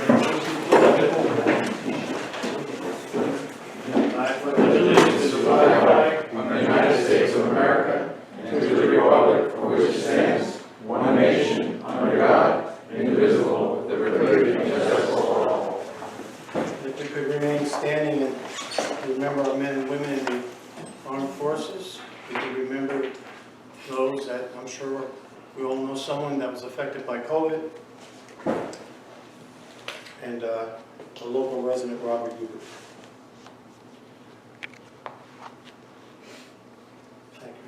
I pledge allegiance to the flag of the United States of America and to the republic for which it stands, one nation, under God, indivisible, with liberty and justice for all. If we could remain standing and remember our men and women in the armed forces, we could remember those that I'm sure we all know someone that was affected by COVID, and the local resident Robert Hubert. Thank you.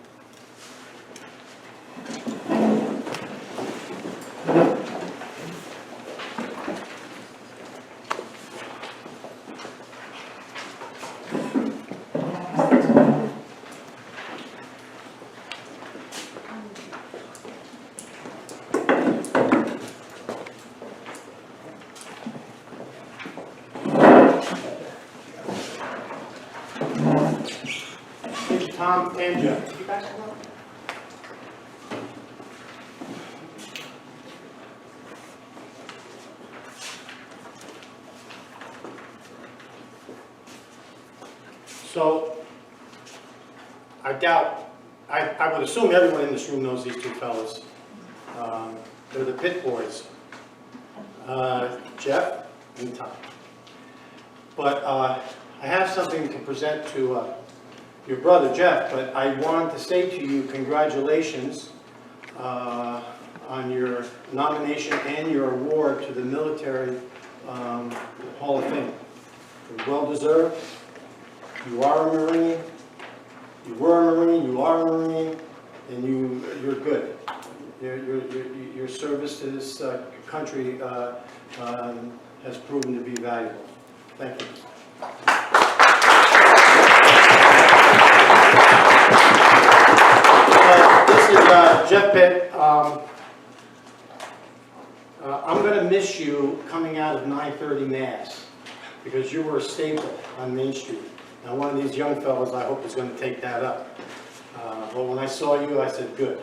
Tom and Jeff. You guys come up? So, I doubt, I would assume everyone in this room knows these two fellas. They're the Pit Boys, Jeff and Tom. But I have something to present to your brother Jeff, but I want to say to you congratulations on your nomination and your award to the Military Hall of Fame. It's well deserved. You are a Marine, you were a Marine, you are a Marine, and you're good. Your service to this country has proven to be valuable. Thank you. This is Jeff Pitt. I'm going to miss you coming out of 9:30 Mass because you were a staple on Main Street. Now, one of these young fellows, I hope, is going to take that up. But when I saw you, I said, good,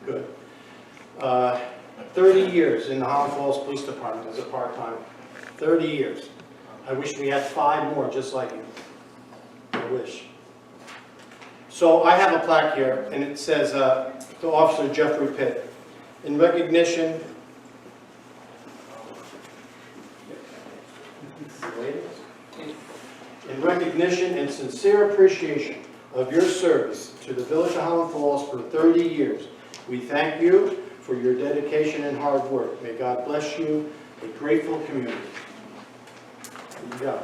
good. 30 years in the Holland Falls Police Department as a part-timer. 30 years. I wish we had 5 more just like you. I wish. So I have a plaque here, and it says to Officer Jeffrey Pitt, in recognition and sincere appreciation of your service to the Village of Holland Falls for 30 years, we thank you for your dedication and hard work. May God bless you, a grateful community. Here you go.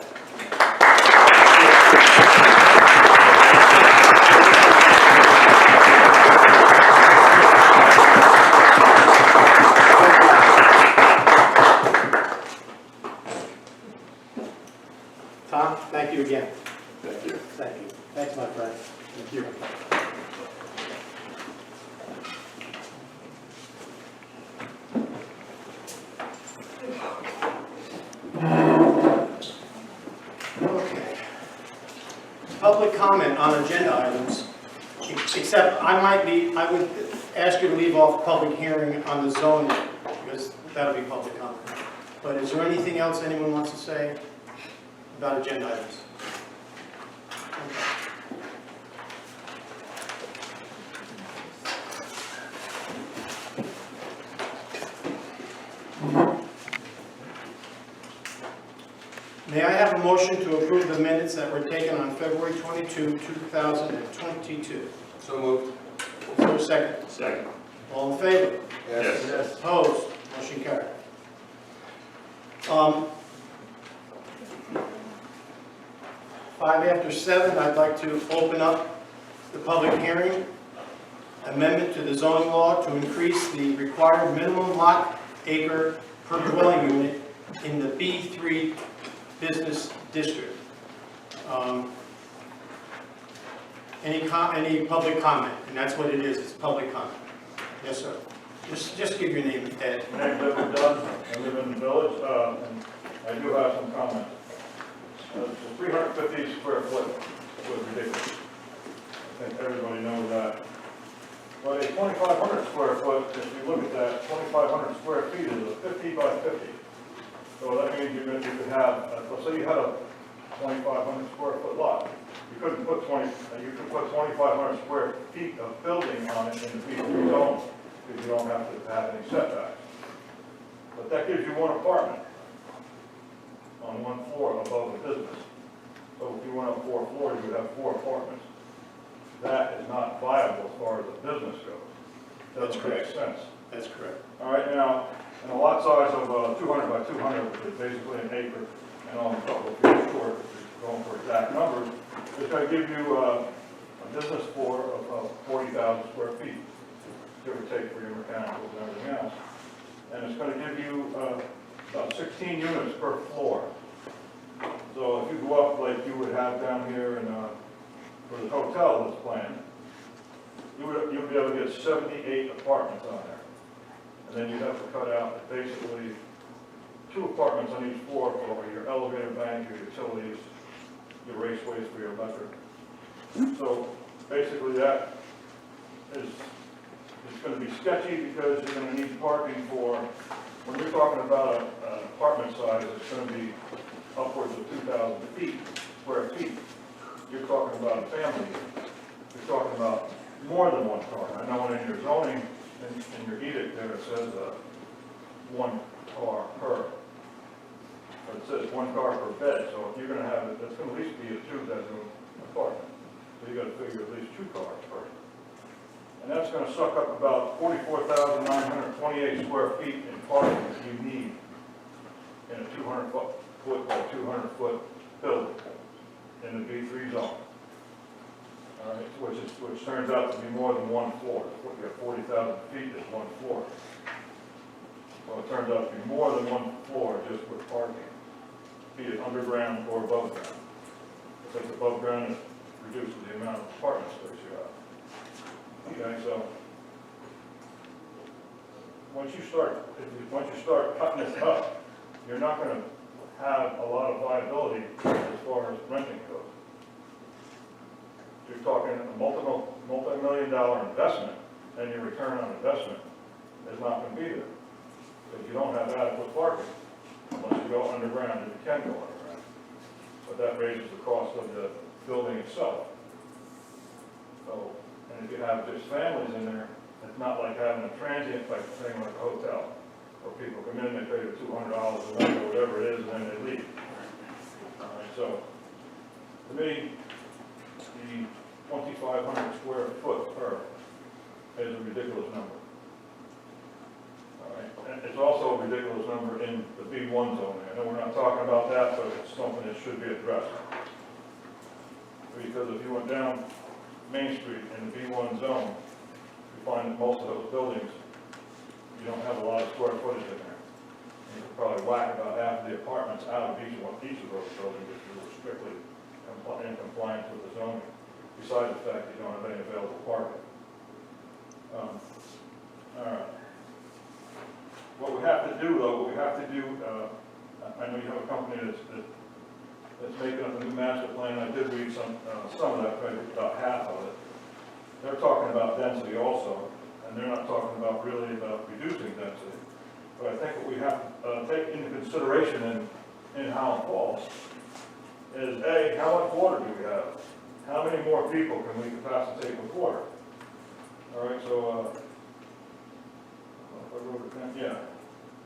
Tom, thank you again. Thank you. Thank you. Thanks, my friend. Thank you. Okay. Public comment on agenda items, except I would ask you to leave off public hearing on the zoning, because that'll be public comment. But is there anything else anyone wants to say about agenda items? Okay. May I have a motion to approve the minutes that were taken on February 22, 2022? So moved. Is there a second? Second. All in favor? Yes. Opposed? Motion carried. 7:05, I'd like to open up the public hearing. Amendment to the zoning law to increase the required minimum lot acre per dwelling unit in the B3 business district. Any public comment? And that's what it is, it's public comment. Yes, sir. Just give your name, Ed. My name's Edward Dunn. I live in the village, and I do have some comments. The 350 square foot was ridiculous. I think everybody knows that. But a 2,500 square foot, if you look at that, 2,500 square feet is a 50 by 50. So that means you could have, let's say you had a 2,500 square foot lot. You could put 2,500 square feet of building on it in the B3 zone, because you don't have to have any setbacks. But that gives you one apartment on one floor above the business. So if you went up 4 floors, you would have 4 apartments. That is not viable as far as the business goes. That's Doesn't make correct. sense. That's correct. All right, now, in a lot size of 200 by 200, which is basically an acre, and only a couple of feet short, if you're going for exact numbers, it's going to give you a business floor of 40,000 square feet, give or take for your mechanicals and everything else. And it's going to give you about 16 units per floor. So if you go up like you would have down here in, for the hotel that's planned, you'll be able to get 78 apartments on there. And then you'd have to cut out basically 2 apartments on each floor for your elevator bank, your utilities, your raceways for your electric. So basically that is, it's going to be sketchy because you're going to need parking for, when you're talking about an apartment size, it's going to be upwards of 2,000 square feet. You're talking about a family. You're talking about more than one car. I know in your zoning, in your edict there, it says 1 car per. But it says 1 car per bed, so if you're going to have it, that's going to at least be a 2-bedroom apartment. So you got to figure at least 2 cars per. And that's going to suck up about 44,928 square feet in parking that you need in a 200-foot by 200-foot building in the B3 zone. All right, which turns out to be more than 1 floor. You have 40,000 feet is 1 floor. Well, it turns out to be more than 1 floor just with parking, be it underground or above ground. If it's above ground, it reduces the amount of apartment space you have. Okay, so once you start cutting this up, you're not going to have a lot of viability as far as renting goes. You're talking a multi-million-dollar investment, and your return on investment is not going to be there. Because you don't have adequate parking, unless you go underground, and you can go underground. But that raises the cost of the building itself. So, and if you have just families in there, it's not like having a transient type of thing like a hotel, where people come in, they pay you $200 a night or whatever it is, and then they leave. All right, so, to me, the 2,500 square foot per is a ridiculous number. All right, and it's also a ridiculous number in the B1 zone. I know we're not talking about that, but it's something that should be addressed. Because if you went down Main Street in the B1 zone, you find that most of those buildings, you don't have a lot of square footage in there. And you could probably whack about half of the apartments out of each of those buildings if you were strictly in compliance with the zoning, besides the fact that you don't have any available parking. All right. What we have to do, though, I know you have a company that's making up a new master plan. I did read some of that, probably about half of it. They're talking about density also, and they're not talking about really about reducing density. But I think what we have to take into consideration in Highland Falls is A, how much water do we have? How many more people can we capacitate with water? All right, so, if I wrote it down, yeah.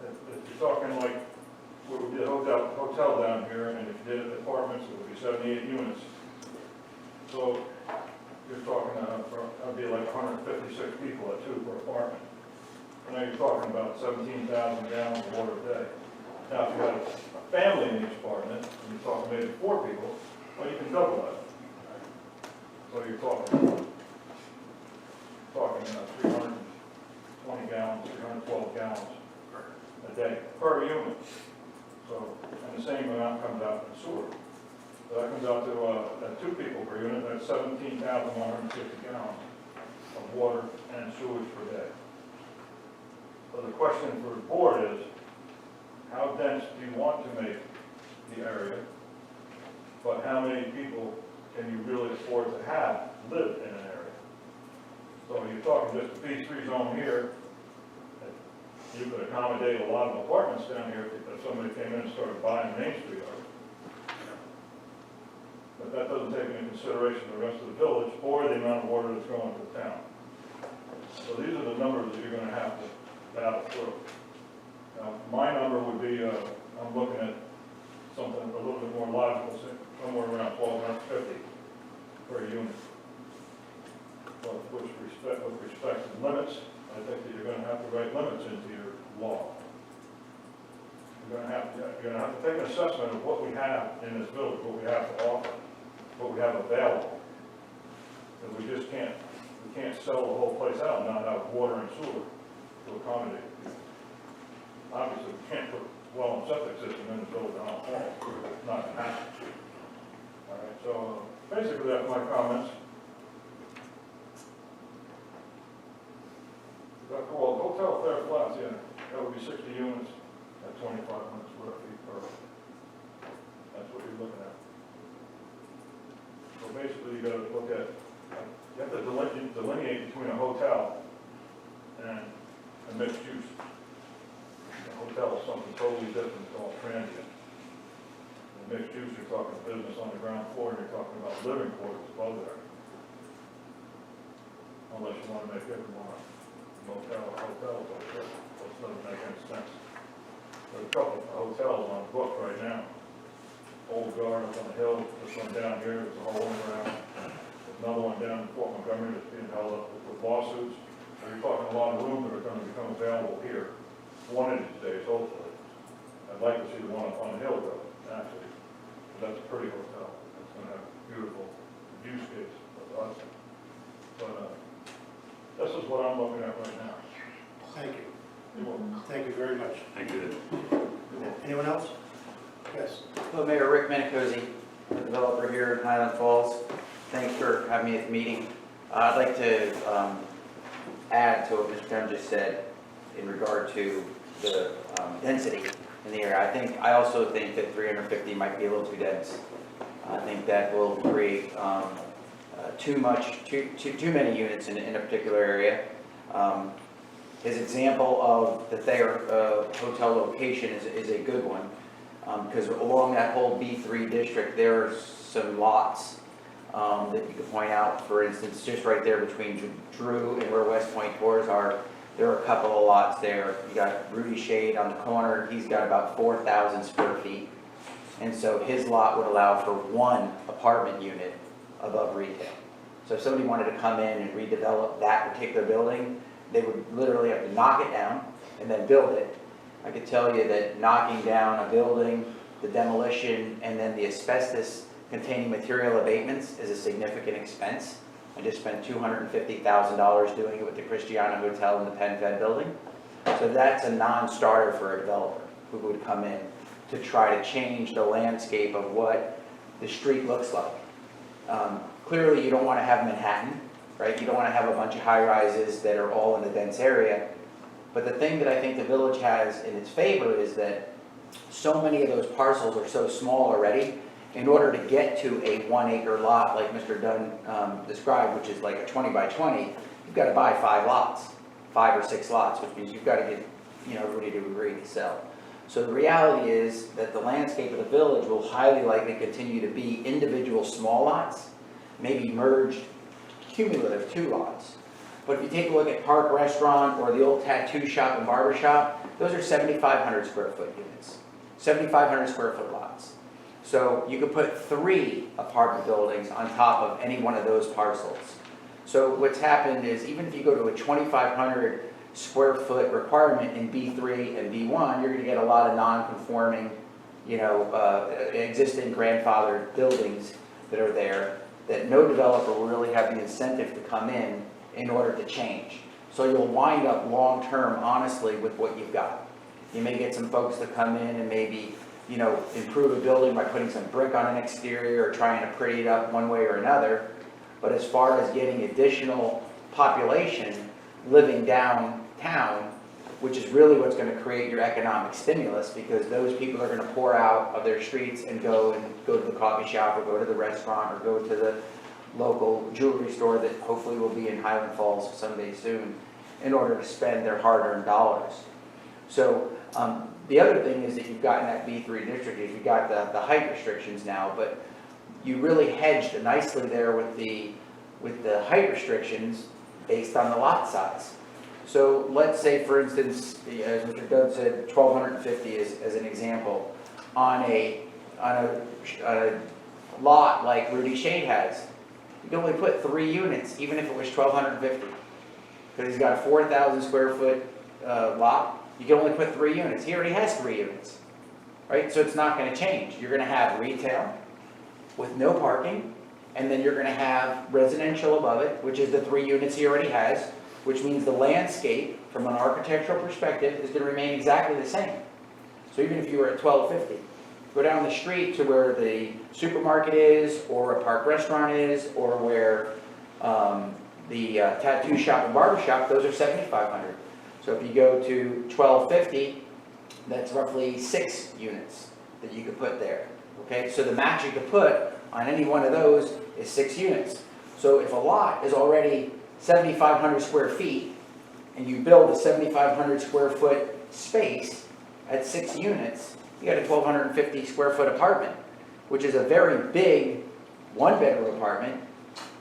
If you're talking like, what would be a hotel down here, and if you did apartments, it would be 78 units. So, you're talking, that'd be like 156 people at 2 per apartment. And now you're talking about 17,000 gallons of water a day. Now, if you had a family in each apartment, and you're talking maybe 4 people, well, you can double that. So you're talking 320 gallons, 312 gallons a day per unit. So, and the same amount comes out in sewer. So that comes out to 2 people per unit, that's 17,150 gallons of water and sewage per day. So the question for the board is, how dense do you want to make the area, but how many people can you really afford to have live in an area? So you're talking just the B3 zone here, you could accommodate a lot of apartments down here if somebody came in and started buying Main Street art. But that doesn't take into consideration the rest of the village or the amount of water that's going to the town. So these are the numbers that you're gonna have to battle through. Now, my number would be, I'm looking at something a little bit more logical, somewhere around 1,250 per unit. But with respect to limits, I think that you're gonna have to write limits into your law. You're gonna have to take an assessment of what we have in this village, what we have to offer, what we have available. And we can't sell the whole place out and not have water and sewer to accommodate people. Obviously, we can't put well and septic system in the village on all, it's not gonna happen. All right, so basically that's my comments. Well, hotel fair flats, yeah, that would be 60 units at 2,500 square feet per. That's what you're looking at. So basically, you got to look at, you have to delineate between a hotel and a mixed use. A hotel is something totally different, it's all transient. The mixed use, you're talking business on the ground floor, and you're talking about living quarters above there. Unless you want to make everyone a motel or hotel, which doesn't make any sense. There's a couple of hotels on the book right now. Old Guard up on the hill, this one down here, there's a whole around. There's another one down in Fort Montgomery that's being held up with lawsuits. So you're talking a lot of rooms that are going to become available here, one of these days, hopefully. I'd like to see the one up on the hill, though, actually. That's a pretty hotel. It's going to have beautiful viewscapes of us. But this is what I'm looking at right now. Thank you. You're welcome. Thank you very much. Thank you. Anyone else? Yes. Hello, Mayor Rick Minicozy, developer here in Highland Falls. Thanks for having me at the meeting. I'd like to add to what Mr. Dunn just said in regard to the density in the area. I also think that 350 might be a little too dense. I think that will create too many units in a particular area. His example of the Thayer hotel location is a good one, because along that whole B3 district, there are some lots that you could point out. For instance, just right there between Drew and where West Point Tours are, there are a couple of lots there. You got Rudy Shade on the corner. He's got about 4,000 square feet. And so his lot would allow for one apartment unit above retail. So if somebody wanted to come in and redevelop that particular building, they would literally have to knock it down and then build it. I could tell you that knocking down a building, the demolition, and then the asbestos containing material abatements is a significant expense. I just spent $250,000 doing it with the Christiana Hotel in the Penn Fed building. So that's a non-starter for a developer who would come in to try to change the landscape of what the street looks like. Clearly, you don't want to have Manhattan, right? You don't want to have a bunch of high-rises that are all in a dense area. But the thing that I think the village has in its favor is that so many of those parcels are so small already. In order to get to a 1 acre lot like Mr. Dunn described, which is like a 20 by 20, you've got to buy 5 lots, 5 or 6 lots, which means you've got to get everybody to agree to sell. So the reality is that the landscape of the village will highly likely continue to be individual small lots, maybe merged cumulative 2 lots. But if you take a look at Park Restaurant or the old tattoo shop and barber shop, those are 7,500 square foot units, 7,500 square foot lots. So you could put 3 apartment buildings on top of any one of those parcels. So what's happened is even if you go to a 2,500 square foot requirement in B3 and B1, you're going to get a lot of non-conforming, existing grandfathered buildings that are there that no developer will really have the incentive to come in order to change. So you'll wind up long-term, honestly, with what you've got. You may get some folks to come in and maybe, improve a building by putting some brick on an exterior or trying to pretty it up one way or another. But as far as getting additional population living downtown, which is really what's going to create your economic stimulus, because those people are going to pour out of their streets and go to the coffee shop or go to the restaurant or go to the local jewelry store that hopefully will be in Highland Falls someday soon in order to spend their hard-earned dollars. So the other thing is that you've got in that B3 district is you've got the height restrictions now, but you really hedged nicely there with the height restrictions based on the lot size. So let's say, for instance, as Mr. Doug said, 1,250 as an example, on a lot like Rudy Shade has, you can only put 3 units, even if it was 1,250. Because he's got a 4,000 square foot lot, you can only put 3 units. He already has 3 units, right? So it's not going to change. You're going to have retail with no parking, and then you're going to have residential above it, which is the 3 units he already has, which means the landscape, from an architectural perspective, is going to remain exactly the same. So even if you were at 1,250, go down the street to where the supermarket is, or a park restaurant is, or where the tattoo shop and barber shop, those are 7,500. So if you go to 1,250, that's roughly 6 units that you could put there. Okay, so the max you could put on any one of those is 6 units. So if a lot is already 7,500 square feet, and you build a 7,500 square foot space at 6 units, you got a 1,250 square foot apartment, which is a very big 1-bedroom apartment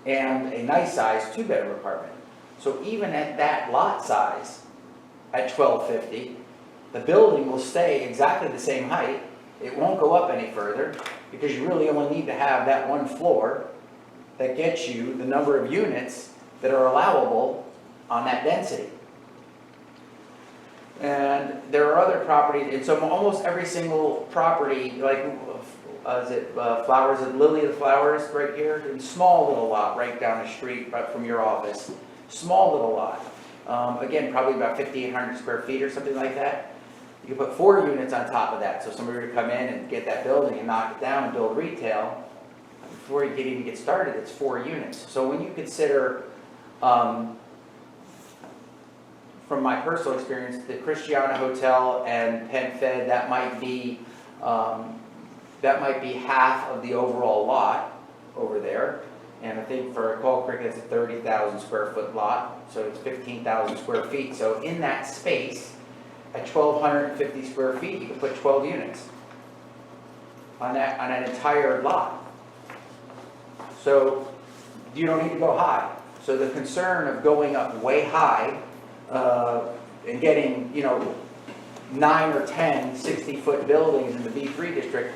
and a nice size 2-bedroom apartment. So even at that lot size, at 1,250, the building will stay exactly the same height. It won't go up any further, because you really only need to have that 1 floor that gets you the number of units that are allowable on that density. And there are other properties, and so almost every single property, like, Flowers, Lily of the Flowers right here, a small little lot right down the street right from your office, small little lot. Again, probably about 5,800 square feet or something like that. You can put 4 units on top of that, so somebody were to come in and get that building and knock it down and build retail, before you can even get started, it's 4 units. So when you consider, from my personal experience, the Christiana Hotel and Penn Fed, that might be half of the overall lot over there. And I think for Coal Creek, it's a 30,000 square foot lot, so it's 15,000 square feet. So in that space, at 1,250 square feet, you can put 12 units on an entire lot. So you don't need to go high. So the concern of going up way high and getting, 9 or 10 60-foot buildings in the B3 district,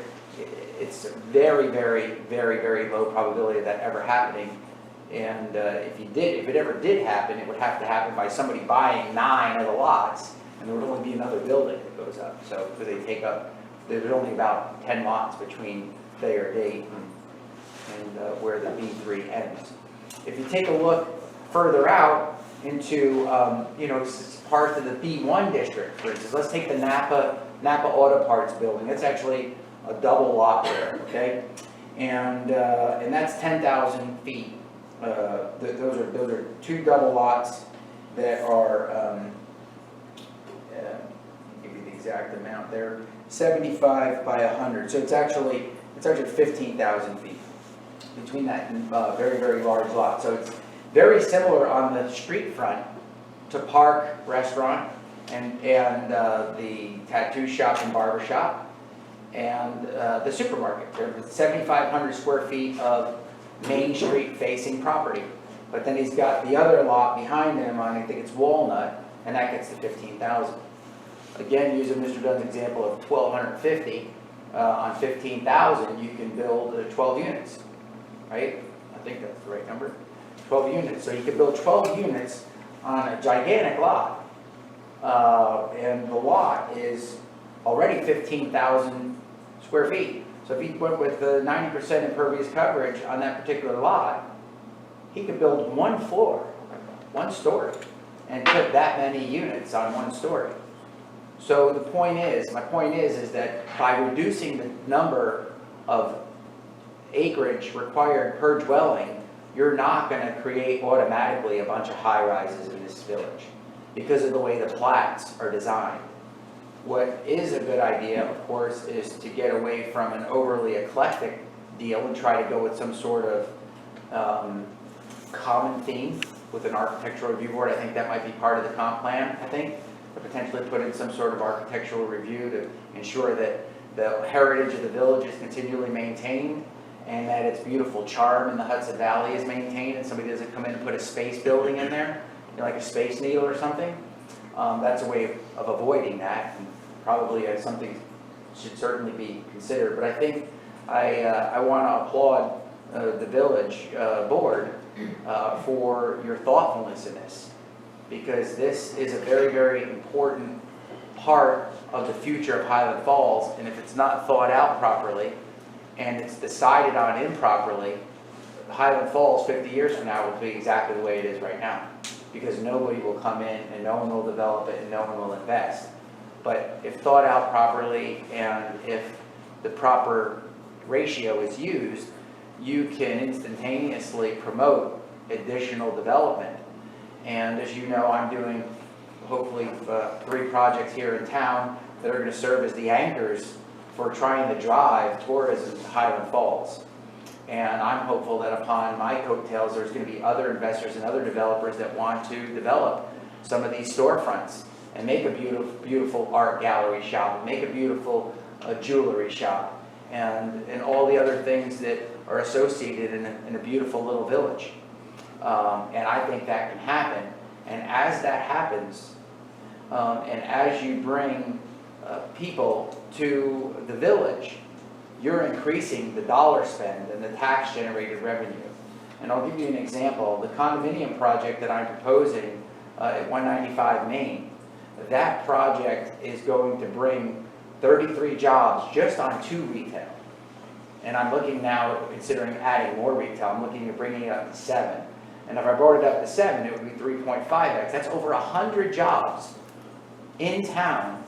it's very, very, very, very low probability of that ever happening. And if it ever did happen, it would have to happen by somebody buying 9 of the lots, and there would only be another building that goes up. So there's only about 10 lots between Thayer Gate and where the B3 ends. If you take a look further out into, parts of the B1 district, for instance, let's take the Napa Auto Parts building. That's actually a double lot there, okay? And that's 10,000 feet. Those are 2 double lots that are, give you the exact amount there, 75 by 100. So it's actually 15,000 feet between that very, very large lot. So it's very similar on the street front to Park Restaurant and the tattoo shop and barber shop and the supermarket. There's 7,500 square feet of Main Street facing property. But then he's got the other lot behind him on, I think it's Walnut, and that gets to 15,000. Again, using Mr. Dunn's example of 1,250, on 15,000, you can build 12 units, right? I think that's the right number. 12 units. So you can build 12 units on a gigantic lot. And the lot is already 15,000 square feet. So if he went with the 90% impervious coverage on that particular lot, he could build 1 floor, 1 story, and put that many units on 1 story. So my point is that by reducing the number of acreage required per dwelling, you're not going to create automatically a bunch of high-rises in this village because of the way the plats are designed. What is a good idea, of course, is to get away from an overly eclectic deal and try to go with some sort of common theme with an architectural review board. I think that might be part of the comp plan, to potentially put in some sort of architectural review to ensure that the heritage of the village is continually maintained and that its beautiful charm in the Hudson Valley is maintained, and somebody doesn't come in and put a space building in there, like a Space Needle or something. That's a way of avoiding that, and probably something should certainly be considered. But I think I want to applaud the village board for your thoughtfulness in this, because this is a very, very important part of the future of Highland Falls, and if it's not thought out properly and it's decided on improperly, Highland Falls 50 years from now will be exactly the way it is right now, because nobody will come in and no one will develop it and no one will invest. But if thought out properly and if the proper ratio is used, you can instantaneously promote additional development. And as you know, I'm doing hopefully 3 projects here in town that are going to serve as the anchors for trying to drive tourism to Highland Falls. And I'm hopeful that upon my coattails, there's going to be other investors and other developers that want to develop some of these storefronts and make a beautiful, beautiful art gallery shop, make a beautiful jewelry shop, and all the other things that are associated in a beautiful little village. And I think that can happen. And as that happens, and as you bring people to the village, you're increasing the dollar spend and the tax generated revenue. And I'll give you an example. The condominium project that I'm proposing at 195 Main, that project is going to bring 33 jobs just on 2 retail. And I'm looking now at considering adding more retail. I'm looking at bringing it up to 7. And if I brought it up to 7, it would be 3.5x. That's over 100 jobs in town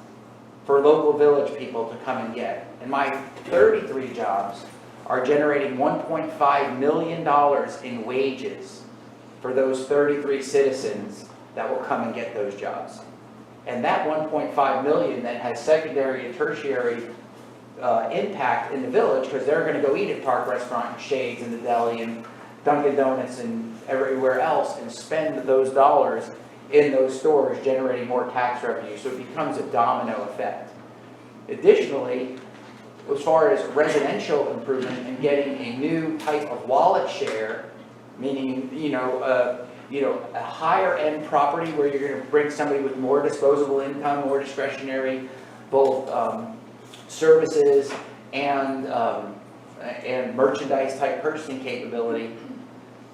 for local village people to come and get. And my 33 jobs are generating $1.5 million in wages for those 33 citizens that will come and get those jobs. And that 1.5 million then has secondary and tertiary impact in the village, because they're going to go eat at Park Restaurant and Shades and the Deli and Dunkin' Donuts and everywhere else and spend those dollars in those stores, generating more tax revenue. So it becomes a domino effect. Additionally, as far as residential improvement and getting a new type of wallet share, meaning a higher end property where you're going to bring somebody with more disposable income, more discretionary, both services and merchandise type purchasing capability,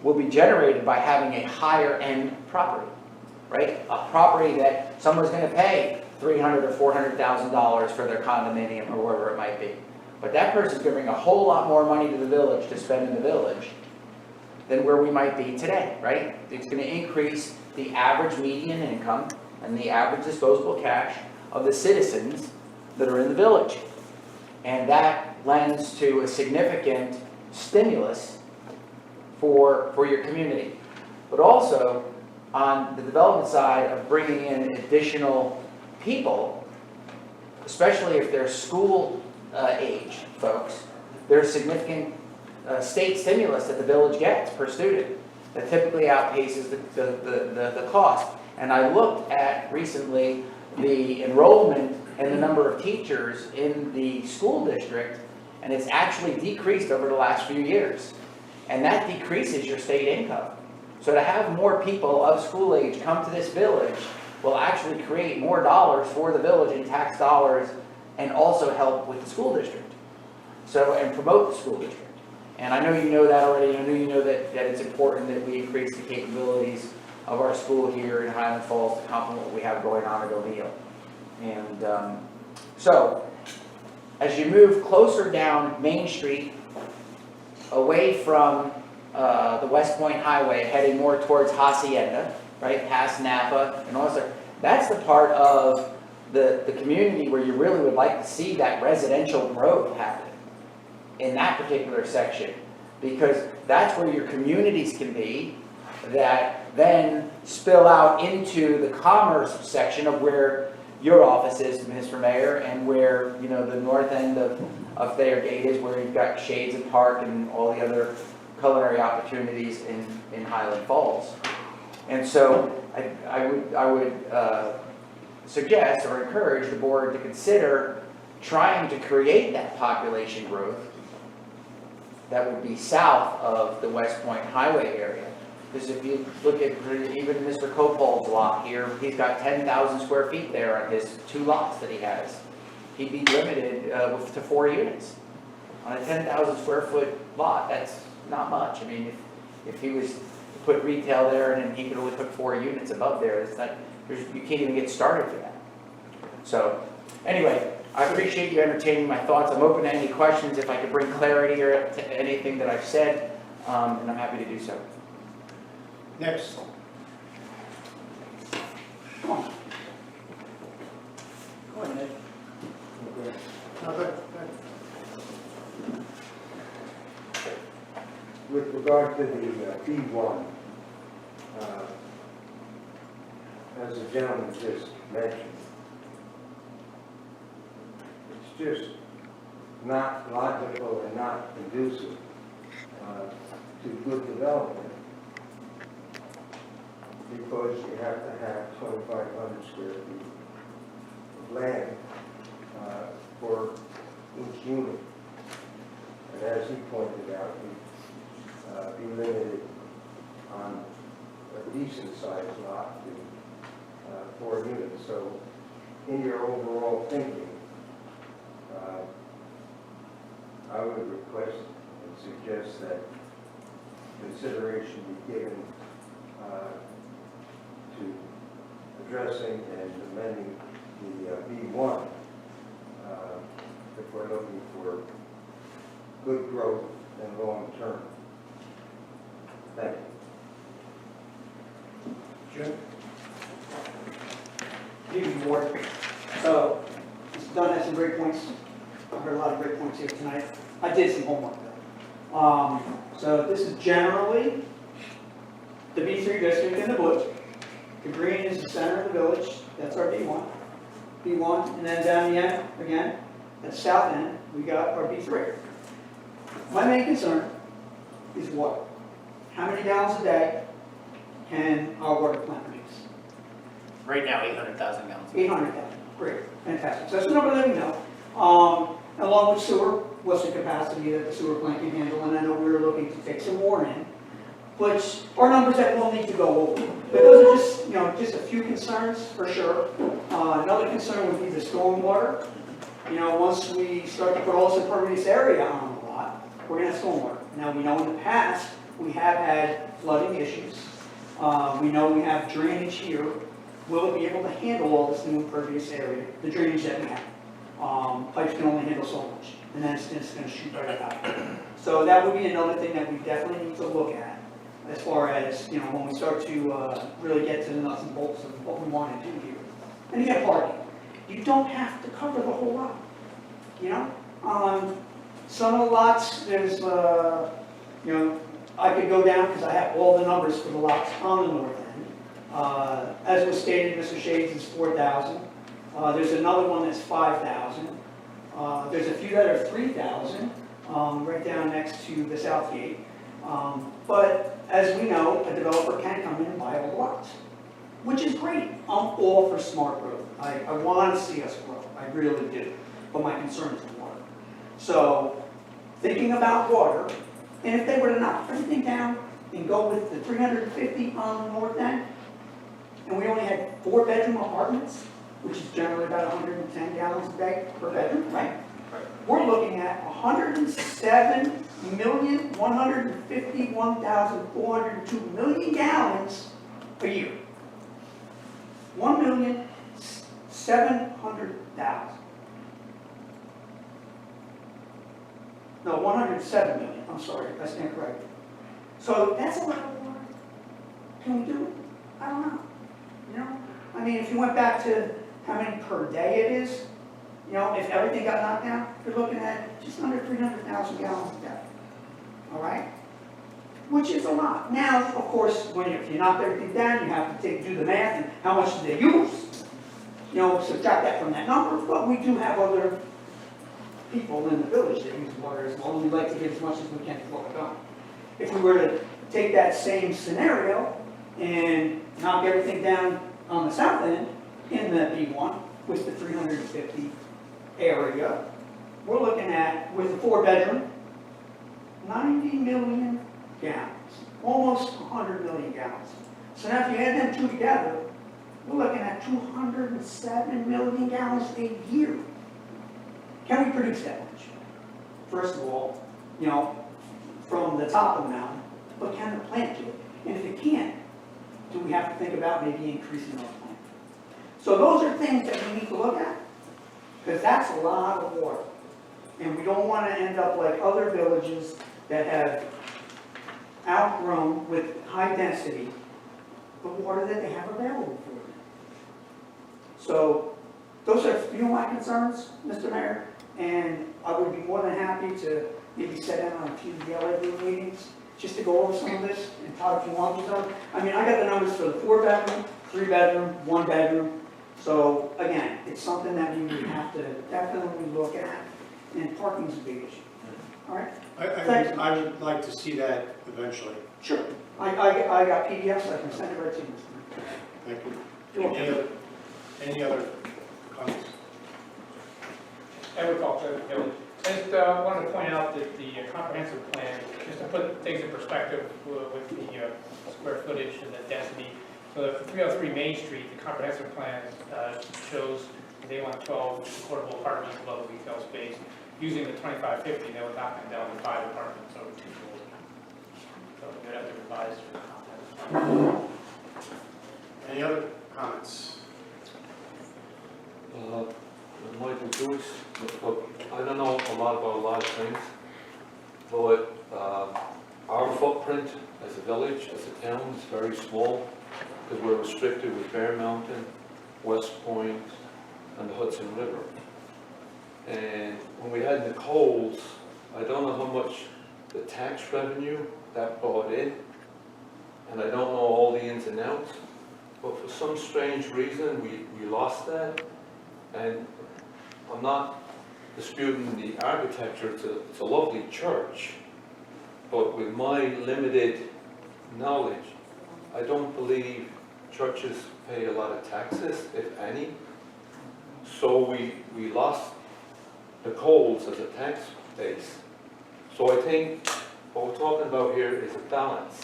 will be generated by having a higher end property, right? A property that someone's going to pay $300,000 or $400,000 for their condominium or wherever it might be. But that person's going to bring a whole lot more money to the village to spend in the village than where we might be today, right? It's going to increase the average median income and the average disposable cash of the citizens that are in the village. And that lends to a significant stimulus for your community. But also, on the development side of bringing in additional people, especially if they're school age folks, there's significant state stimulus that the village gets per student that typically outpaces the cost. And I looked at recently the enrollment and the number of teachers in the school district, and it's actually decreased over the last few years. And that decreases your state income. So to have more people of school age come to this village will actually create more dollars for the village in tax dollars, and also help with the school district. So, and promote the school district. And I know you know that already. I know you know that it's important that we increase the capabilities of our school here in Highland Falls to complement what we have going on at O'Neill. And so, as you move closer down Main Street, away from the West Point Highway, heading more towards Hacienda, right, past Napa, and all that, that's the part of the community where you really would like to see that residential growth happen in that particular section, because that's where your communities can be that then spill out into the commerce section of where your office is, Mr. Mayor, and where, the north end of Thayer Gate is, where you've got Shades and Park and all the other culinary opportunities in Highland Falls. And so I would suggest or encourage the board to consider trying to create that population growth that would be south of the West Point Highway area. Because if you look at even Mr. Copol's lot here, he's got 10,000 square feet there on his 2 lots that he has. He'd be limited to 4 units. On a 10,000 square foot lot, that's not much. I mean, if he was to put retail there and then he could only put 4 units above there, it's not, you can't even get started for that. So, anyway, I appreciate you entertaining my thoughts. I'm open to any questions if I could bring clarity or to anything that I've said, and I'm happy to do so. Next. Come on. Go ahead, Ned. No, go ahead. With regard to the B1, as the gentleman just mentioned, it's just not logical and not conducive to good development, because you have to have 2,500 square feet of land for each unit. And as he pointed out, be limited on a decent sized lot to 4 units. So in your overall thinking, I would request and suggest that consideration be given to addressing and amending the B1 if we're looking for good growth and long term. Thank you. Jim? Good evening, board. So, Mr. Dunn has some great points. I heard a lot of great points here tonight. I did some homework though. So this is generally the B3 district in the blue. The green is the center of the village. That's our B1. B1, and then down the end, again, at the south end, we got our B3. My main concern is water. How many gallons a day can our water plant produce? Right now, 800,000 gallons. 800,000. Great, fantastic. So that's the number that we know. Along with sewer, what's the capacity that the sewer plant can handle? And I know we were looking to take some more in, which are numbers that we'll need to go over. But those are just, just a few concerns for sure. Another concern would be the stormwater. Once we start to put all this impervious area on the lot, we're going to have stormwater. Now, we know in the past, we have had flooding issues. We know we have drainage here. Will it be able to handle all this new impervious area, the drainage that we have? Pipes can only handle so much, and then it's just going to shoot right out. So that would be another thing that we definitely need to look at, as far as, when we start to really get to the nuts and bolts of what we want to do here. And again, parking. You don't have to cover the whole lot, some of the lots, there's, I could go down because I have all the numbers for the lots on the north end. As was stated, Mr. Shades is 4,000. There's another one that's 5,000. There's a few that are 3,000, right down next to the south gate. But as we know, a developer can come in and buy all the lots, which is great. I'm all for smart growth. I want to see us grow. I really do. But my concern is the water. So, thinking about water, and if they were to knock everything down and go with the 350 on the north end, and we only had 4-bedroom apartments, which is generally about 110 gallons a day per bedroom, right? We're looking at 107,151,402 million gallons a year. 1,700,000. No, 107 million, I'm sorry, that's incorrect. So that's a lot of water. Can we do it? I don't know. I mean, if you went back to how many per day it is, if everything got knocked down, you're looking at just under 300,000 gallons a day. All right? Which is a lot. Now, of course, if you knock everything down, you have to do the math and how much do they use. Subtract that from that number. But we do have other people in the village that use water as well, and we like to get as much as we can to what we're going. If we were to take that same scenario and knock everything down on the south end, in the B1 with the 350 area, we're looking at, with a 4-bedroom, 90 million gallons, almost 100 million gallons. So now if you add them two together, we're looking at 207 million gallons a year. Can we produce that much? First of all, you know, from the top of the mountain, but can the plant do it? And if it can't, do we have to think about maybe increasing our plant? So those are things that we need to look at, because that's a lot of water. And we don't want to end up like other villages that have outgrown with high density the water that they have available for them. So those are a few of my concerns, Mr. Mayor, and I would be more than happy to maybe sit in on a few DLA group meetings just to go over some of this and talk if you want to. I mean, I got the numbers for the 4-bedroom, 3-bedroom, 1-bedroom. So again, it's something that we would have to definitely look at, and parking's a big issue. All right? I would like to see that eventually. Sure. I got PDFs, I can send it right to you, Mr. Mayor. Thank you. You're Any other comments? Edward Falk, Village. I just wanted to point out that the comprehensive plan, just to put things in perspective with the square footage and the density. So for 303 Main Street, the comprehensive plan shows they want 12 affordable apartments below the retail space. Using the 2550, they were knocking down to 5 apartments over 2 floors. So they'd have to revise their comprehensive plan. Any other comments? Michael Joyce, look, I don't know a lot about a lot of things, but our footprint as a village, as a town, is very small because we're restricted with Bear Mountain, West Point, and the Hudson River. And when we had Nicole's, I don't know how much the tax revenue that brought in, and I don't know all the ins and outs, but for some strange reason, we lost that. And I'm not disputing the architecture, it's a lovely church, but with my limited knowledge, I don't believe churches pay a lot of taxes, if any. So we lost the Coles as a tax base. So I think what we're talking about here is a balance.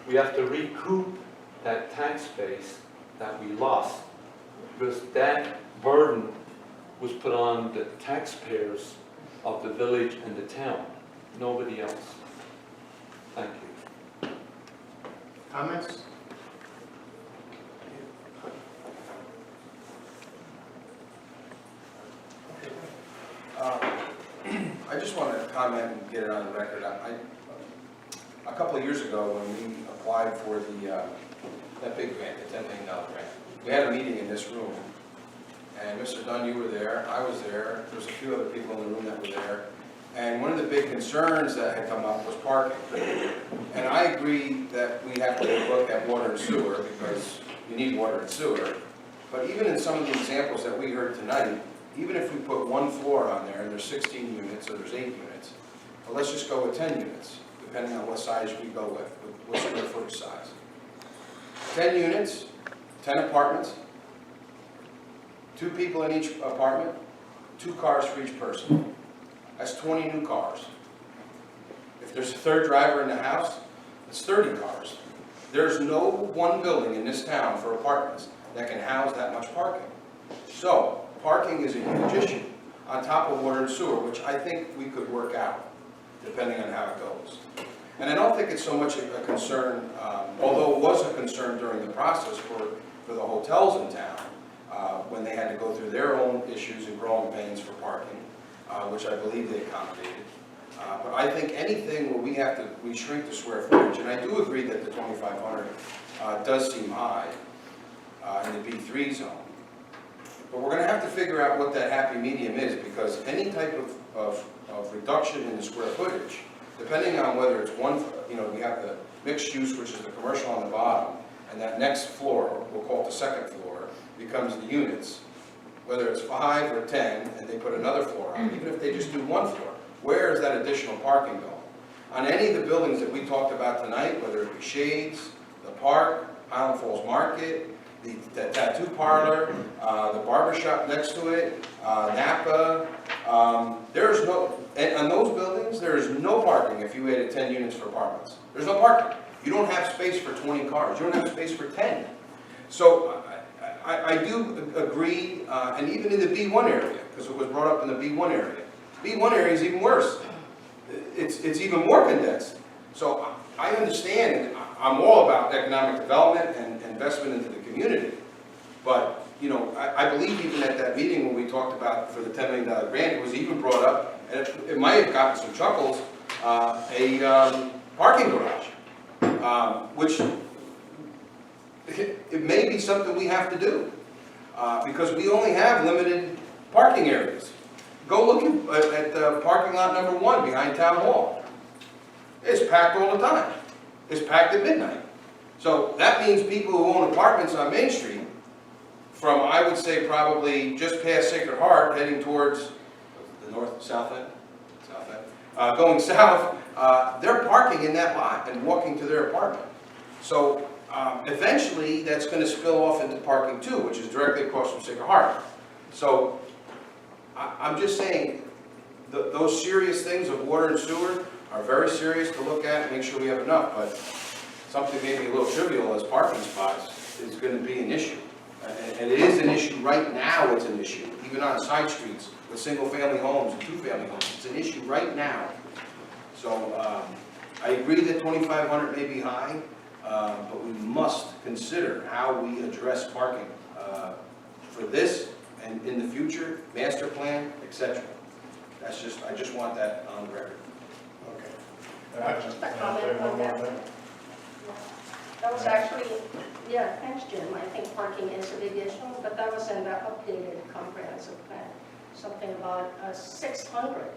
We have to recoup that tax base that we lost, because that burden was put on the taxpayers of the village and the town, nobody else. Thank you. Comments? I just want to comment and get it on the record. A couple of years ago, when we applied for that big grant, the $10 million grant, we had a meeting in this room, and Mr. Dunn, you were there, I was there, there was a few other people in the room that were there, and one of the big concerns that had come up was parking. And I agree that we have to look at water and sewer, because you need water and sewer, but even in some of the examples that we heard tonight, even if we put one floor on there, and there's 16 units, or there's 8 units, well, let's just go with 10 units, depending on what size we go with what square footage size. 10 units, 10 apartments, 2 people in each apartment, 2 cars for each person. That's 20 new cars. If there's a third driver in the house, it's 30 cars. There's no one building in this town for apartments that can house that much parking. So, parking is a huge issue, on top of water and sewer, which I think we could work out, depending on how it goes. And I don't think it's so much a concern, although it was a concern during the process for the hotels in town, when they had to go through their own issues and growing pains for parking, which I believe they accommodated. But I think anything where we shrink the square footage, and I do agree that the 2,500 does seem high in the B3 zone. But we're going to have to figure out what that happy medium is, because any type of reduction in the square footage, depending on whether it's one, we have the mixed use, which is the commercial on the bottom, and that next floor, we'll call it the second floor, becomes the units. Whether it's 5 or 10, and they put another floor on, even if they just do one floor, where is that additional parking going? On any of the buildings that we talked about tonight, whether it be Shades, the Park, Highland Falls Market, the tattoo parlor, the barber shop next to it, Napa. There's no, and on those buildings, there is no parking if you added 10 units for apartments. There's no parking. You don't have space for 20 cars. You don't have space for 10. So I do agree, and even in the B1 area, because it was brought up in the B1 area. B1 area is even worse. It's even more condensed. So I understand, I'm all about economic development and investment into the community. But, you know, I believe even at that meeting when we talked about for the $10 million grant, it was even brought up, and it might have gotten some chuckles, a parking garage, which it may be something we have to do, because we only have limited parking areas. Go look at parking lot number 1 behind Town Hall. It's packed all the time. It's packed at midnight. So that means people who own apartments on Main Street, from I would say probably just past Sacred Heart, heading towards the north, south end, going south, they're parking in that lot and walking to their apartment. So eventually that's going to spill off into parking 2, which is directly across from Sacred Heart. So I'm just saying, those serious things of water and sewer are very serious to look at and make sure we have enough, but something maybe a little trivial as parking spots is going to be an issue. And it is an issue right now, it's an issue, even on side streets with single-family homes and two-family homes. It's an issue right now. So I agree that 2,500 may be high, but we must consider how we address parking for this and in the future, master plan, etc. That's just, I just want that on the record. Okay. Can I Just a say comment one on more that. thing? That was actually, yeah, thanks, Jim. I think parking is a big issue, but that was in the updated comprehensive plan. Something about 600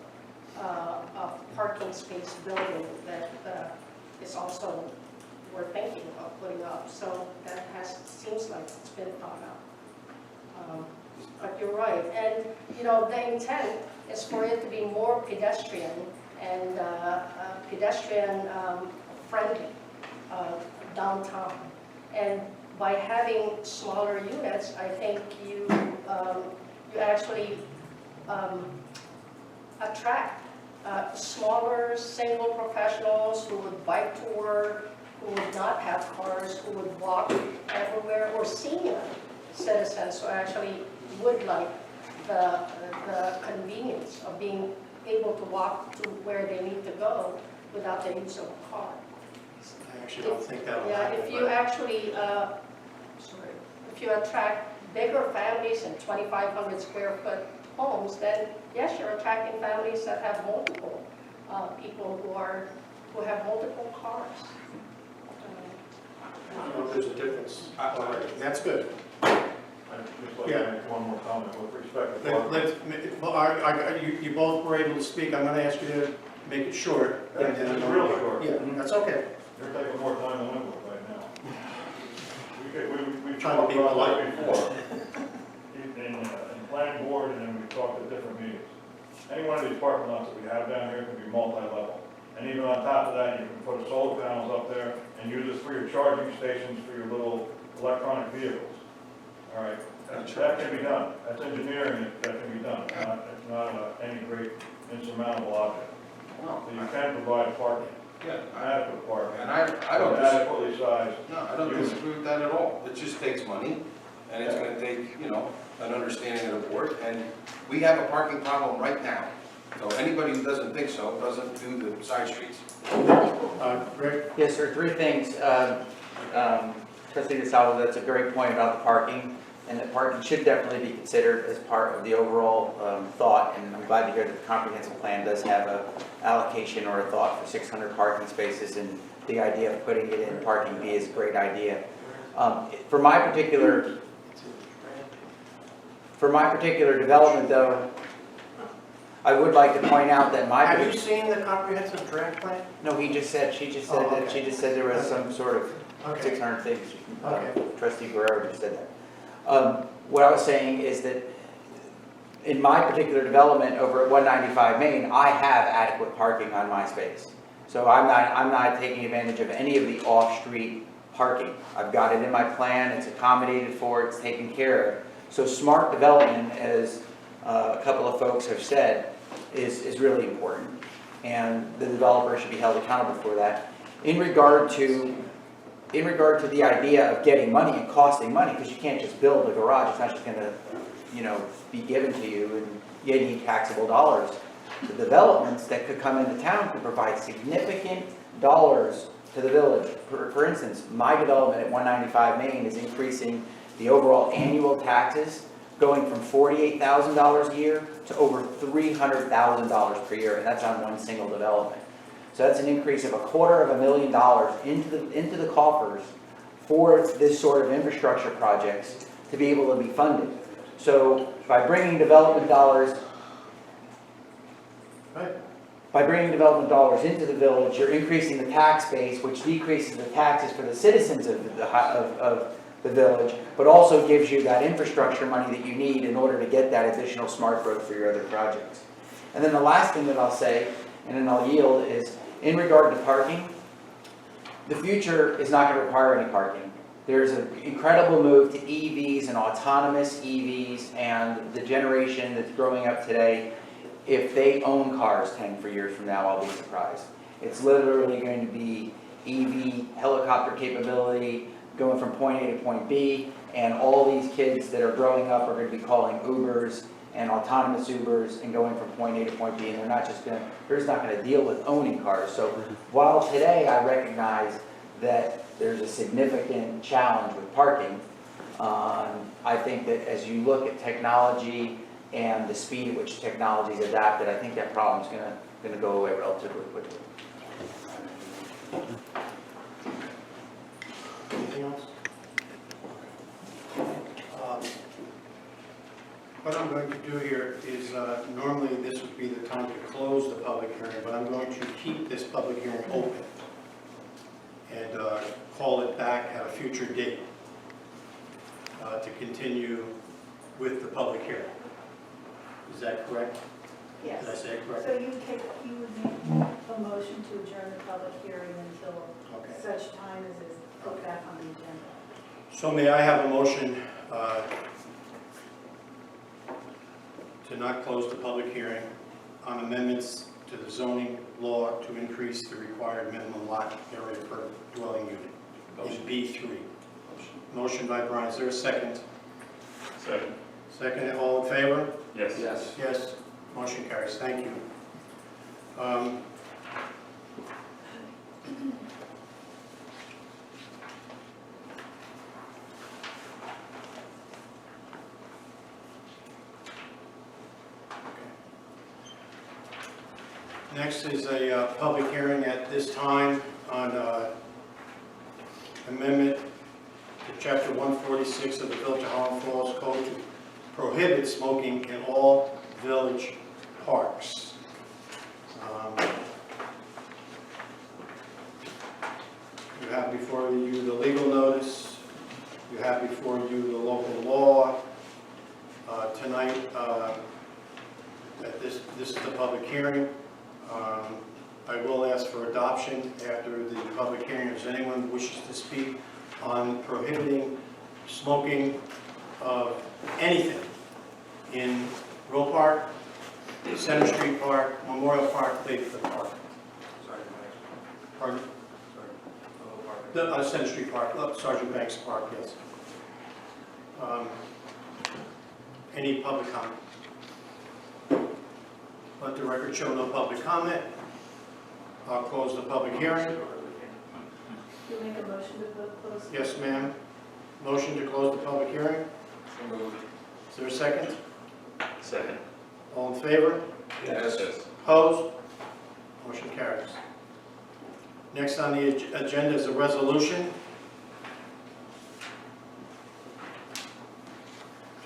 of parking space building that is also, we're thinking about putting up. So that seems like it's been thought out. But you're right. And, you know, the intent is for it to be more pedestrian and pedestrian friendly downtown. And by having smaller units, I think you actually attract smaller single professionals who would bike to work, who would not have cars, who would walk everywhere, or senior citizens who actually would like the convenience of being able to walk to where they need to go without the use of a car. I actually don't think that'll Yeah, happen. if you actually, if you attract bigger families and 2,500 square foot homes, then yes, you're attracting families that have multiple people who have multiple cars. I don't know if there's a difference. That's good. I'd just like Yeah. to make one more comment with respect to parking. You both were able to speak. I'm going to ask you to make it short. It's real short. Yeah, that's okay. You're taking more time than I would right now. We've Trying to talked be about polite. that before. In planning board, and then we talked at different meetings. Any one of these parking lots that we have down here can be multi-level. And even on top of that, you can put solar panels up there and use it for your charging stations for your little electronic vehicles. All right, that can be done. That's engineering, that can be done. It's not any great insurmountable object. So you can provide parking, Yeah, adequate parking. and I don't Adequately sized. No, I don't disagree with that at all. It just takes money, and it's gonna take, you know, an understanding of the board, and we have a parking problem right now. So anybody who doesn't think so doesn't do the side streets. Rick? Yes, sir, 3 things. Trustee DeSalvo, that's a great point about the parking, and that parking should definitely be considered as part of the overall thought, and I'm glad to hear that the comprehensive plan does have a allocation or a thought for 600 parking spaces, and the idea of putting it in parking B is a great idea. For my particular development, though, I would like to point out that my... Have you seen the comprehensive draft plan? No, she just said okay. that, she just said there was some sort of Okay. 600 things. Okay. Trustee Guerrero just said that. What I was saying is that in my particular development over at 195 Main, I have adequate parking on my space. So I'm not taking advantage of any of the off-street parking. I've got it in my plan, it's accommodated for, it's taken care of. So smart development, as a couple of folks have said, is really important. And the developer should be held accountable for that. In regard to the idea of getting money and costing money, because you can't just build a garage, it's not just gonna, be given to you, and you need taxable dollars. The developments that could come into town could provide significant dollars to the village. For instance, my development at 195 Main is increasing the overall annual taxes, going from $48,000 a year to over $300,000 per year, and that's on one single development. So that's an increase of $250,000 into the coffers for this sort of infrastructure projects to be able to be funded. So by bringing development dollars into the village, you're increasing the tax base, which decreases the taxes for the citizens of the village, but also gives you that infrastructure money that you need in order to get that additional smart growth for your other projects. And then the last thing that I'll say, and then I'll yield, is in regard to parking, the future is not going to require any parking. There's an incredible move to EVs and autonomous EVs, and the generation that's growing up today, if they own cars 10 years from now, I'll be surprised. It's literally going to be EV helicopter capability, going from point A to point B, and all these kids that are growing up are going to be calling Ubers and autonomous Ubers and going from point A to point B, and they're not going to deal with owning cars. So while today I recognize that there's a significant challenge with parking, I think that as you look at technology and the speed at which technology is adapted, I think that problem's going to go away relatively quickly. Anything else? What I'm going to do here is, normally this would be the time to close the public hearing, but I'm going to keep this public hearing open and call it back at a future date to continue with the public hearing. Is that correct? Yes. Did I say it correctly? So you would make a motion to adjourn the public hearing until Okay. such time as is put back on the agenda. So may I have a motion to not close the public hearing on amendments to the zoning law to increase the required minimum lot area per dwelling unit in B3? Motion by Brian. Is there a second? Second. Second, all in favor? Yes. Yes. Yes. Motion carries. Thank you. Next is a public hearing at this time on amendment to Chapter 146 of the Village of Highland Falls Code to prohibit smoking in all village parks. You have before you the legal notice. You have before you the local law. Tonight, this is the public hearing. I will ask for adoption after the public hearing. If anyone wishes to speak on prohibiting smoking of anything in Roe Park, Center Street Park, Memorial Park, Lakeford Park. Pardon? Center Street Park, Sergeant Banks Park, yes. Any public comment? Let the record show no public comment. I'll close the public hearing. You make a motion to close? Yes, ma'am. Motion to close the public hearing. Is there a second? Second. All in favor? Yes. Opposed? Motion carries. Next on the agenda is a resolution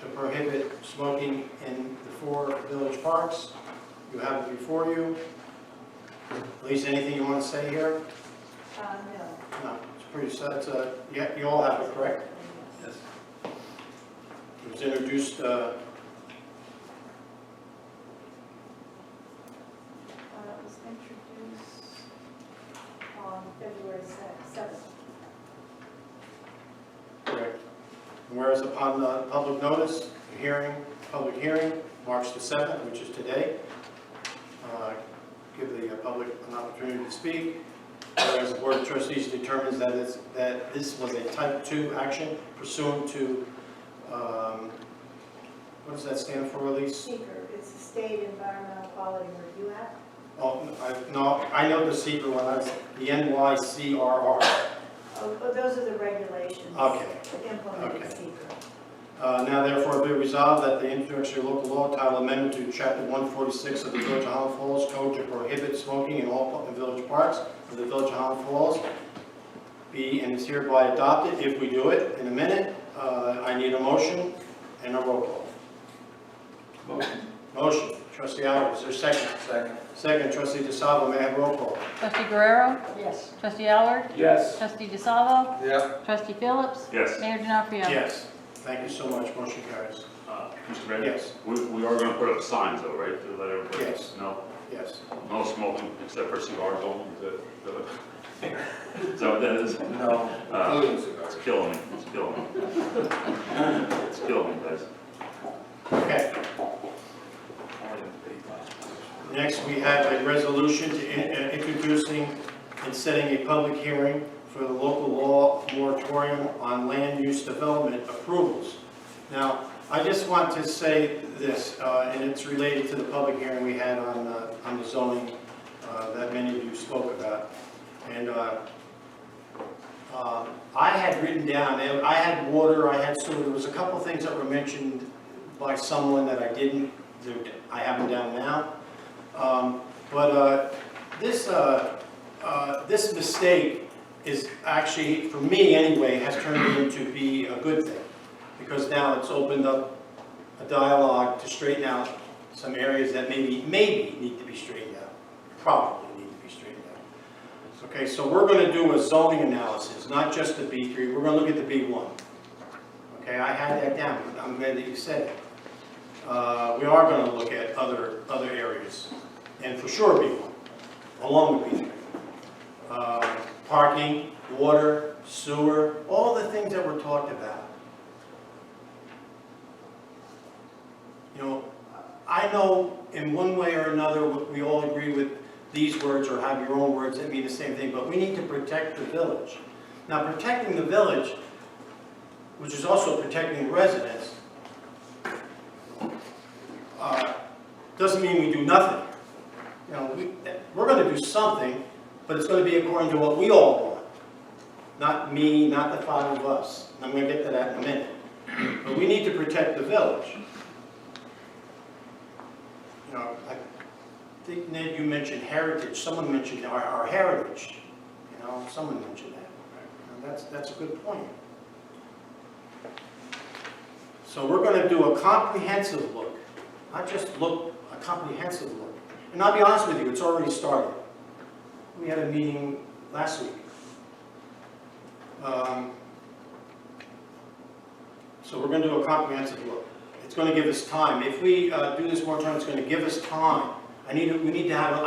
to prohibit smoking in the 4 village parks. You have it before you. Lisa, anything you want to say here? No. No, it's pretty, yeah, you all have it, correct? Yes. It was introduced, It was introduced on February 7th. And whereas upon public notice, public hearing, March the 7th, which is today, give the public an opportunity to speak. Whereas the Board of Trustees determines that this was a type 2 action pursuant to, what does that stand for, Elise? Seeker, it's the State Environmental Quality Review Act. Oh, no, I know the secret one, that's the NYCRR. Oh, those are the regulations. Okay. To implement Okay. seeker. Now therefore be resolved that the introductory local law title amendment to chapter 146 of the Village of Highland Falls Code to prohibit smoking in all village parks of the Village of Highland Falls be and is hereby adopted. If we do it in a minute, I need a motion and a roll call. Motion. Trustee Howard, is there a second? Second. Second, Trustee DeSalvo, may I have roll call? Trustee Guerrero, Yes. Trustee Allard, Yes. Trustee DeSalvo, Yep. Trustee Phillips, Yes. Mayor D'Onofrio. Yes. Thank you so much. Motion carries. Mr. Mayor? Yes. We are gonna put up signs though, right, to let everybody? Yes. No, Yes. no smoking except for cigars only, is that what that is? No. Including cigars. It's killing me, it's killing me. It's killing me, guys. Okay. Next, we have a resolution to introducing and setting a public hearing for the local law moratorium on land use development approvals. Now, I just want to say this, and it's related to the public hearing we had on the zoning that many of you spoke about. And I had written down, I had water, I had sewer, there was a couple things that were mentioned by someone that I didn't, I have them down now. This mistake is actually, for me anyway, has turned into be a good thing. Because now it's opened up a dialogue to straighten out some areas that maybe need to be straightened out. Probably need to be straightened out. Okay, so we're going to do a zoning analysis, not just the B3, we're going to look at the B1. Okay, I had that down, I'm glad that you said it. We are going to look at other areas, and for sure B1, along with B3. Parking, water, sewer, all the things that were talked about. You know, I know in one way or another we all agree with these words or have your own words that mean the same thing, but we need to protect the village. Now, protecting the village, which is also protecting the residents, doesn't mean we do nothing. You know, we're going to do something, but it's going to be according to what we all want. Not me, not the 5 of us. I'm going to get to that in a minute. But we need to protect the village. You know, I think, Ned, you mentioned heritage. Someone mentioned our heritage. You know, someone mentioned that. Right? That's a good point. So we're going to do a comprehensive look. Not just look, a comprehensive look. And I'll be honest with you, it's already started. We had a meeting last week. So we're going to do a comprehensive look. It's going to give us time. If we do this moratorium, it's going to give us time. I need to have a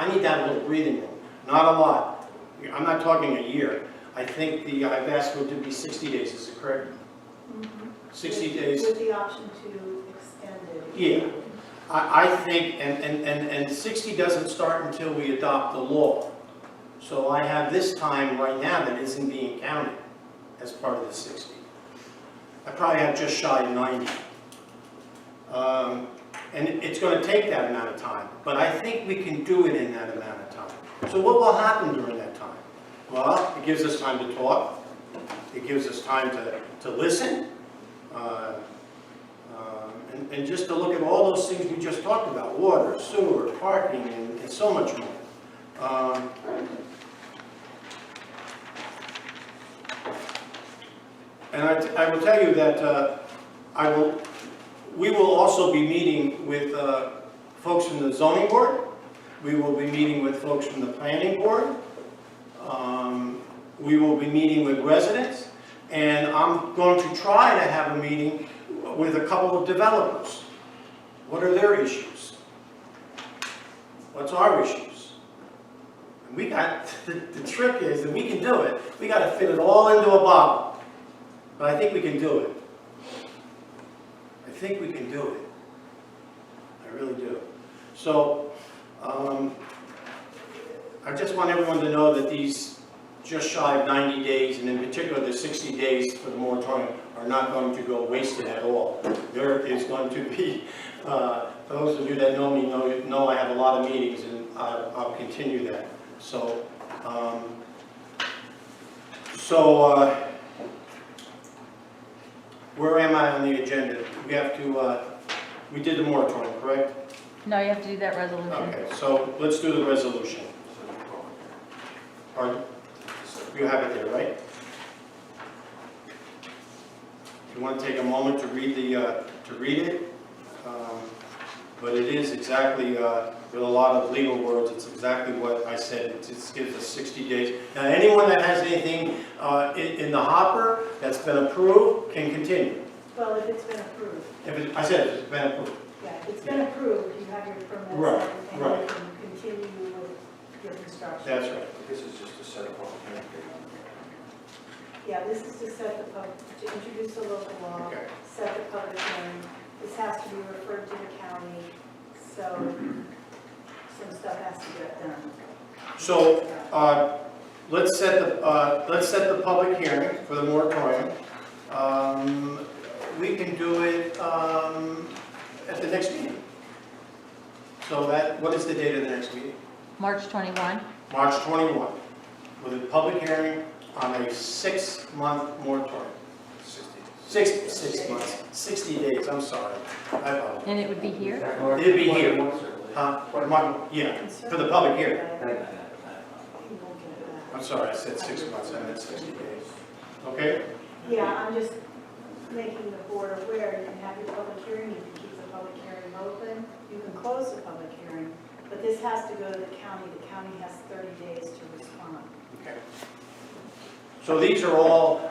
little breathing room. Not a lot. I'm not talking a year. I think I've asked for it to be 60 days. Is it correct? 60 days. With the option to extend it. Yeah. I think, and 60 doesn't start until we adopt the law. So I have this time right now that isn't being counted as part of the 60. I probably have just shy of 90. And it's going to take that amount of time. But I think we can do it in that amount of time. So what will happen during that time? Well, it gives us time to talk. It gives us time to listen. And just to look at all those things we just talked about, water, sewer, parking, and so much more. And I will tell you that we will also be meeting with folks from the zoning board. We will be meeting with folks from the planning board. We will be meeting with residents. And I'm going to try to have a meeting with a couple of developers. What are their issues? What's our issues? And we got, the trick is that we can do it. We got to fit it all into a bottle. But I think we can do it. think we can do it. I really do. So, I just want everyone to know that these just shy of 90 days, and in particular the 60 days for the moratorium, are not going to go wasted at all. There is going to be, those of you that know me know I have a lot of meetings, and I'll continue that. So, where am I on the agenda? We have to, we did the moratorium, correct? No, you have to do that resolution. Okay, so let's do the resolution. Pardon? You have it there, right? You want to take a moment to read it? But it is exactly, with a lot of legal words, it's exactly what I said. It just gives us 60 days. Now, anyone that has anything in the hopper that's been approved can continue. Well, if it's been approved, I said it's been approved. yeah, if it's been approved, you have your permits Right, and right. you can continue with your construction. That's right. This is just to set up all the Yeah, this is to set the to introduce the local law, Okay. set the public hearing. This has to be referred to the county, so some stuff has to get done. So, let's set the public hearing for the moratorium. We can do it at the next meeting. So what is the date of the next meeting? March 21. March 21, with a public hearing on a 6-month moratorium. 6 months, 60 days, I'm sorry. I apologize. And it would be here? It'd be here. Yeah, for the public hearing. I'm sorry, I said 6 months, I meant 60 days. Okay? Yeah, I'm just making the board aware, you can have your public hearing, you can keep the public hearing open, you can close the public hearing, but this has to go to the county has 30 days to respond. Okay. So these are all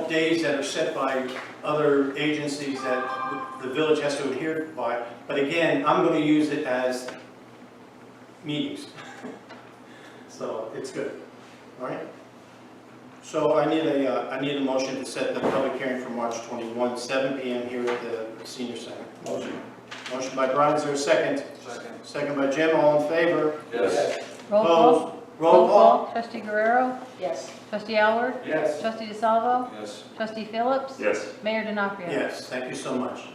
days that are set by other agencies that the village has to adhere by. But again, I'm going to use it as meetings. So it's good. All right? So I need a motion to set the public hearing for March 21, 7 p.m. here at the Senior Center. Motion by Brian, is there a second? Second by Jim, all in favor? Yes. Roll call. Opposed? Roll call. Trustee Guerrero. Yes. Trustee Alward. Yes. Trustee DeSalvo. Yes. Trustee Phillips. Yes. Mayor D'Onofrio. Yes, thank you so much.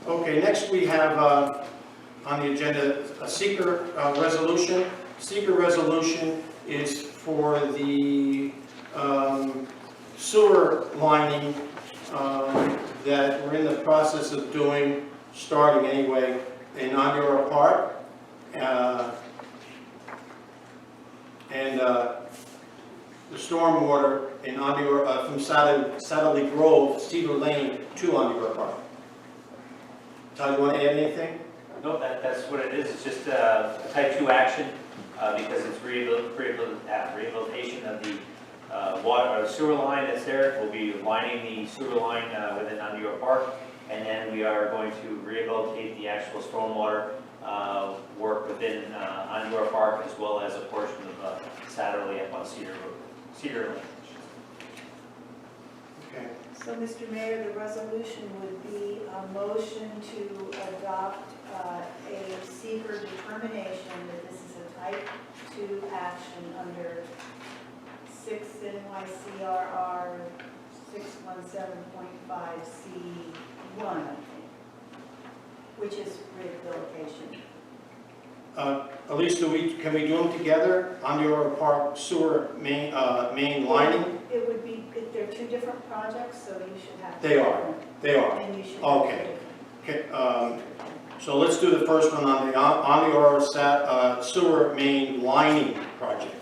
Okay, next we have on the agenda a seeker resolution. Seeker resolution is for the sewer lining that we're in the process of starting anyway, in Ondura Park. And the stormwater in Ondura, from Satterley Grove, Cedar Lane to Ondura Park. Todd, you want to add anything? No, that's what it is. It's just a type 2 action because it's rehabilitation of the water sewer line that's there. We'll be lining the sewer line within Ondura Park, and then we are going to rehabilitate the actual stormwater work within Ondura Park, as well as a portion of Satterley up on Cedar Lane. Okay. So, Mr. Mayor, the resolution would be a motion to adopt a seeker determination that this is a type 2 action under 6 NYCRR 617.5C1, I think, which is rehabilitation. Elise, can we do them together? Ondura Park sewer main lining? It would be, they're 2 different projects, so you should have. They are. They are. And you should. Okay. Okay. So let's do the first one on the Ondura sewer main lining project.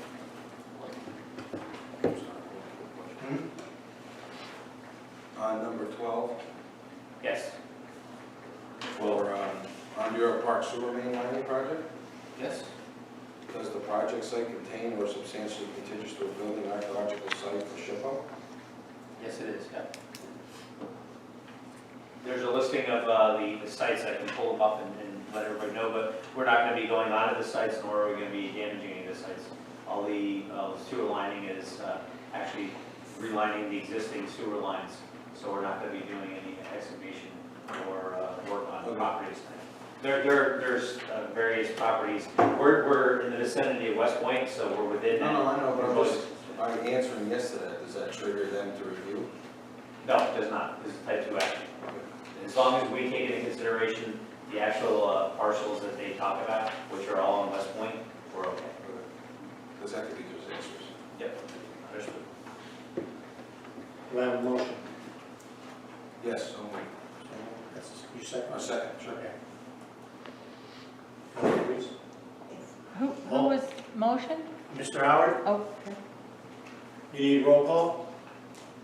Number 12, Yes. for Ondura Park Sewer Main Lining Project. Yes. Does the project site contain or substantially contiguous to a building archaeological site for SHPO? Yes, it is, yeah. There's a listing of the sites. I can pull them up and let everybody know, but we're not going to be going onto the sites, nor are we going to be damaging any of the sites. All the sewer lining is actually relining the existing sewer lines, so we're not gonna be doing any excavation or work on properties. There's various properties, we're in the vicinity of West Point, so we're within that. I know, but I'm answering yes to that. Does that trigger them to review? No, it does not, this is type 2 action. As long as we take into consideration the actual parcels that they talk about, which are all in West Point, we're okay. Because that could be those answers. Yep, understood. Do I have a motion? Yes, so moved. That's, you second? A second, sure. Okay. Call the please. Who was motion? Mr. Howard, Oh, okay. you need roll call?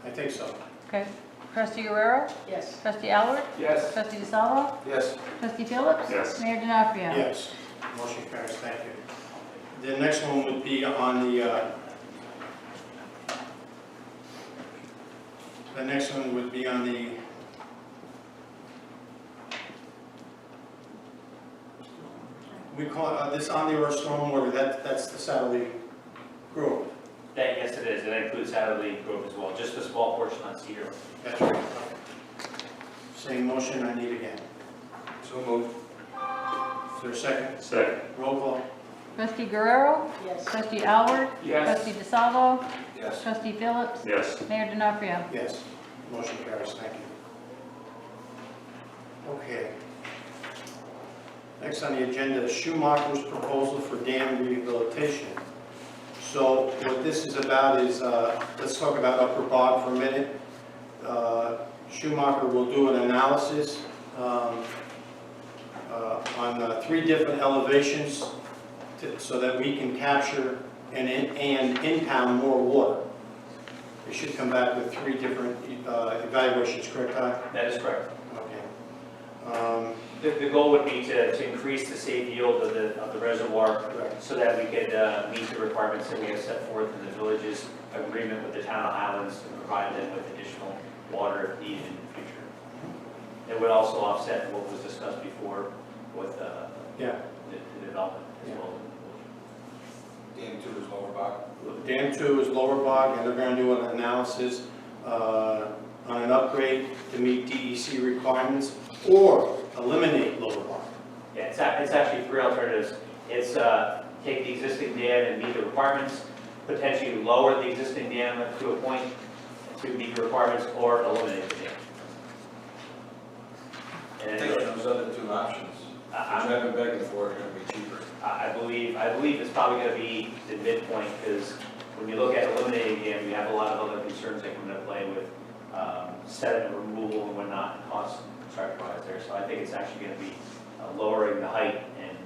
I think so. Okay. Trustee Guerrero? Yes. Trustee Alward? Yes. Trustee DeSalvo? Yes. Trustee Phillips? Yes. Mayor D'Onofrio? Yes. Motion carries, thank you. The next one would be on the next one would be on the we call this on the or stormwater, that's the Satterley Grove. That, yes, it is, it includes Satterley Grove as well, just a small portion on Cedar. That's right. Same motion I need again. So moved. Is there a second? Second. Roll call. Trustee Guerrero? Yes. Trustee Alward? Yes. Trustee DeSalvo? Yes. Trustee Phillips? Yes. Mayor D'Onofrio? Yes. Motion carries, thank you. Okay. Next on the agenda is Schumacher's proposal for dam rehabilitation. So what this is about is, let's talk about Upper Bog for a minute. Schumacher will do an analysis on 3 different elevations so that we can capture and impound more water. They should come back with 3 different evaluations, correct, Ty? That is correct. Okay. The goal would be to increase the safe yield of the reservoir Correct. so that we could meet the requirements that we have set forth in the village's agreement with the town of Highlands to provide them with additional water if needed in the future. It would also offset what was discussed before with Yeah. the development as well. Dam 2 is Lower Bog. Dam 2 is Lower Bog, and they're going to do an analysis on an upgrade to meet DEC requirements or eliminate Lower Bog. Yeah, it's actually 3 alternatives. It's take the existing dam and meet the requirements, potentially lower the existing dam to a point to meet the requirements, or eliminate the dam. And Take those other 2 options, which I've been begging for, are going to be cheaper. I believe it's probably going to be the midpoint, because when you look at eliminating dam, you have a lot of other concerns that come into play with sediment removal and whatnot, and costs start to rise there. So I think it's actually going to be lowering the height and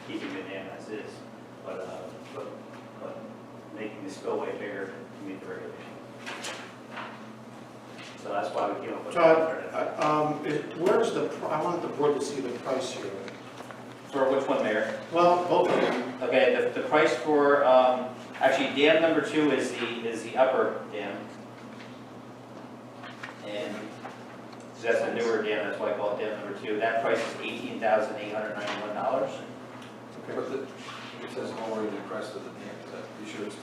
keeping the dam as is, but making the spillway bigger to meet the regulation. So that's why we came up with that alternative. Where's I want the board to see the price here. For which one, Mayor? Well, both of them. Okay, the price for, actually, dam number 2 is the upper dam. And that's a newer dam, that's why I call it dam number 2. That price is $18,891. But it says lowering the crest of the dam. Is that, you sure it's 2?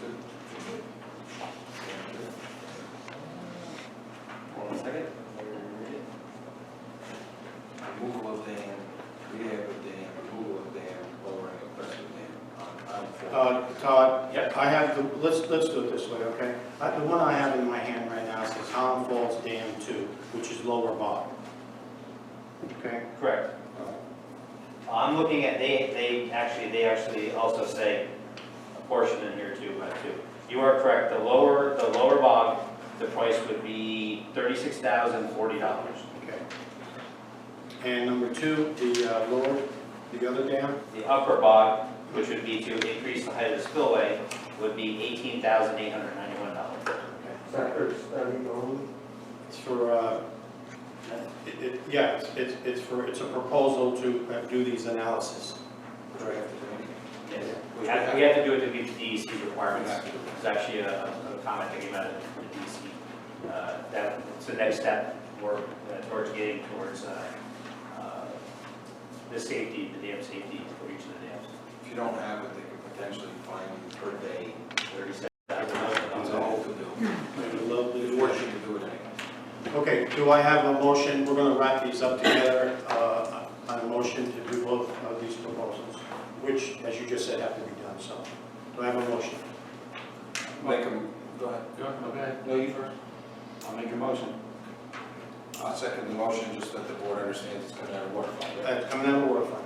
One second. Removal of dam, rehab of dam, removal of dam, lowering of crest of dam. Todd? Yep. I have let's do it this way, okay? The one I have in my hand right now says Holland Falls Dam 2, which is Lower Bog. Okay? Correct. I'm looking at, they actually also say a portion in here too, but too. You are correct, the lower bog, the price would be $36,040. Okay. And number 2, the other dam? The upper bog, which would be to increase the height of the spillway, would be $18,891. Is that for study only? It's for, it's a proposal to do these analysis. Yes. We have to do it to meet the DEC requirements. There's actually a comment that came out of the DEC. That it's the next step towards getting towards the safety, the dam safety for each of the dams. If you don't have it, they could potentially fine you per day. $37,000. It's a whole to do. Maybe a do I have a motion? We're gonna wrap these up together, on a motion to do both of these proposals, which, as you just said, have to be done, so. Do I have a motion? Make them, go ahead. Okay. No, you first. I'll make a motion. I'll second the motion, just that the board understands it's coming out of water fund. right? That's coming out of the water fund.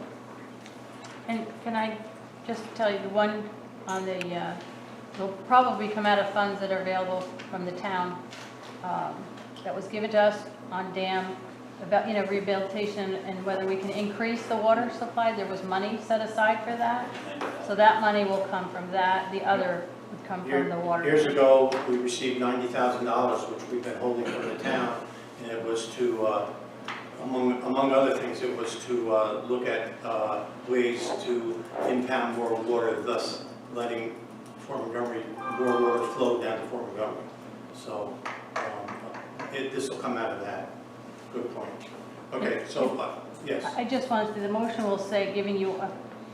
And can I just tell you, the one on the, will probably come out of funds that are available from the town, that was given to us on dam, about, rehabilitation and whether we can increase the water supply. There was money set aside for that. So that money will come from that. The other would come from the water. Years ago, we received $90,000, which we've been holding from the town, and it was to, among other things, it was to look at ways to impound more water, thus letting Fort Montgomery, more water flow down to Fort Montgomery. So this will come out of that. Good point. Okay, so, yes, I just wanted to, the motion will say giving you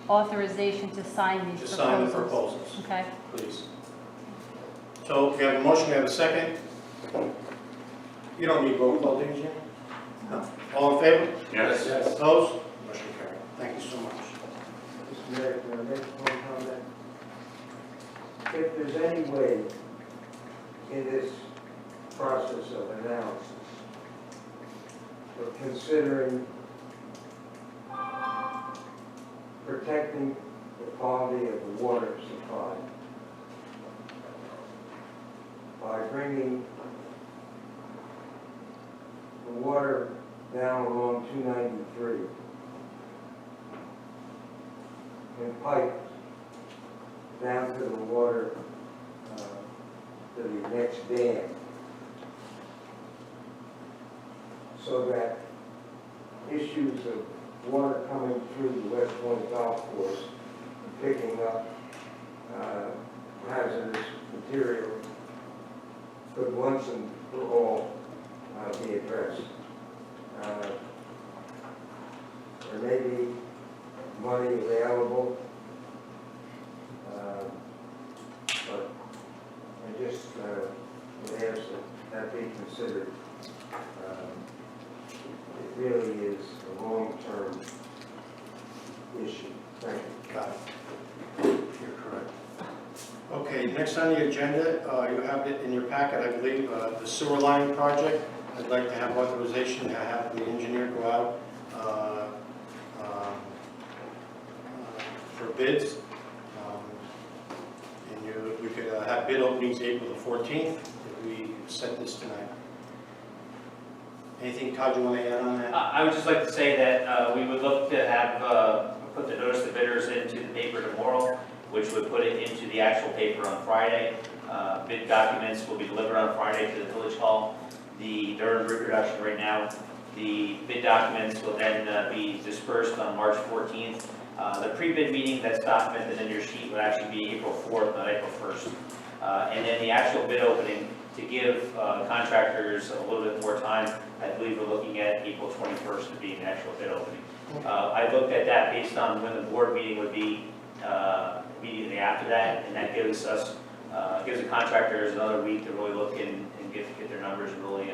authorization to sign these to proposals. sign the proposals, Okay. please. So we have a motion, we have a second. You don't need roll call, do you, Jim? No. All in favor? Yes. Opposed? Motion carried. Thank you so much. Mr. Mayor, can I make one comment? If there's any way in this process of analysis of considering protecting the quality of the water supply by bringing the water down along 293 and pipe down to the water, to the next dam, so that issues of water coming through the West Point Golf Course, picking up hazardous material, could once and for all be addressed. There may be money available, but I just would ask that be considered. It really is a long-term issue. Thank you. Got it. You're correct. Okay, next on the agenda, you have it in your packet, I believe, the sewer line project. I'd like to have authorization to have the engineer go out for bids. And we could have bid openings April the 14th if we set this tonight. Anything, Todd, you want to add on that? I would just like to say that we would look to have, put the notice of bidders into the paper tomorrow, which would put it into the actual paper on Friday. Bid documents will be delivered on Friday to the Village Hall. They're in reproduction right now. The bid documents will then be dispersed on March 14th. The pre-bid meeting that's documented in your sheet would actually be April 4th, not April 1st. And then the actual bid opening, to give contractors a little bit more time, I believe we're looking at April 21st to be an actual bid opening. I looked at that based on when the board meeting would be immediately after that, and that gives us, gives the contractors another week to really look in and get their numbers really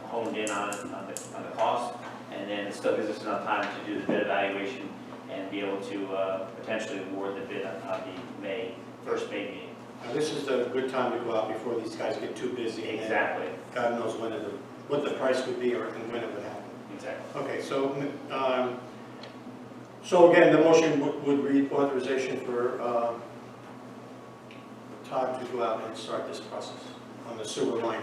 honed in on the cost, and then it still gives us enough time to do the bid evaluation and be able to potentially award the bid on the first May meeting. Now, this is a good time to go out before these guys get too busy. and Exactly, God knows what the price would be or when it would happen. exactly. Okay, so again, the motion would read authorization for Todd to go out and start this process on the sewer line.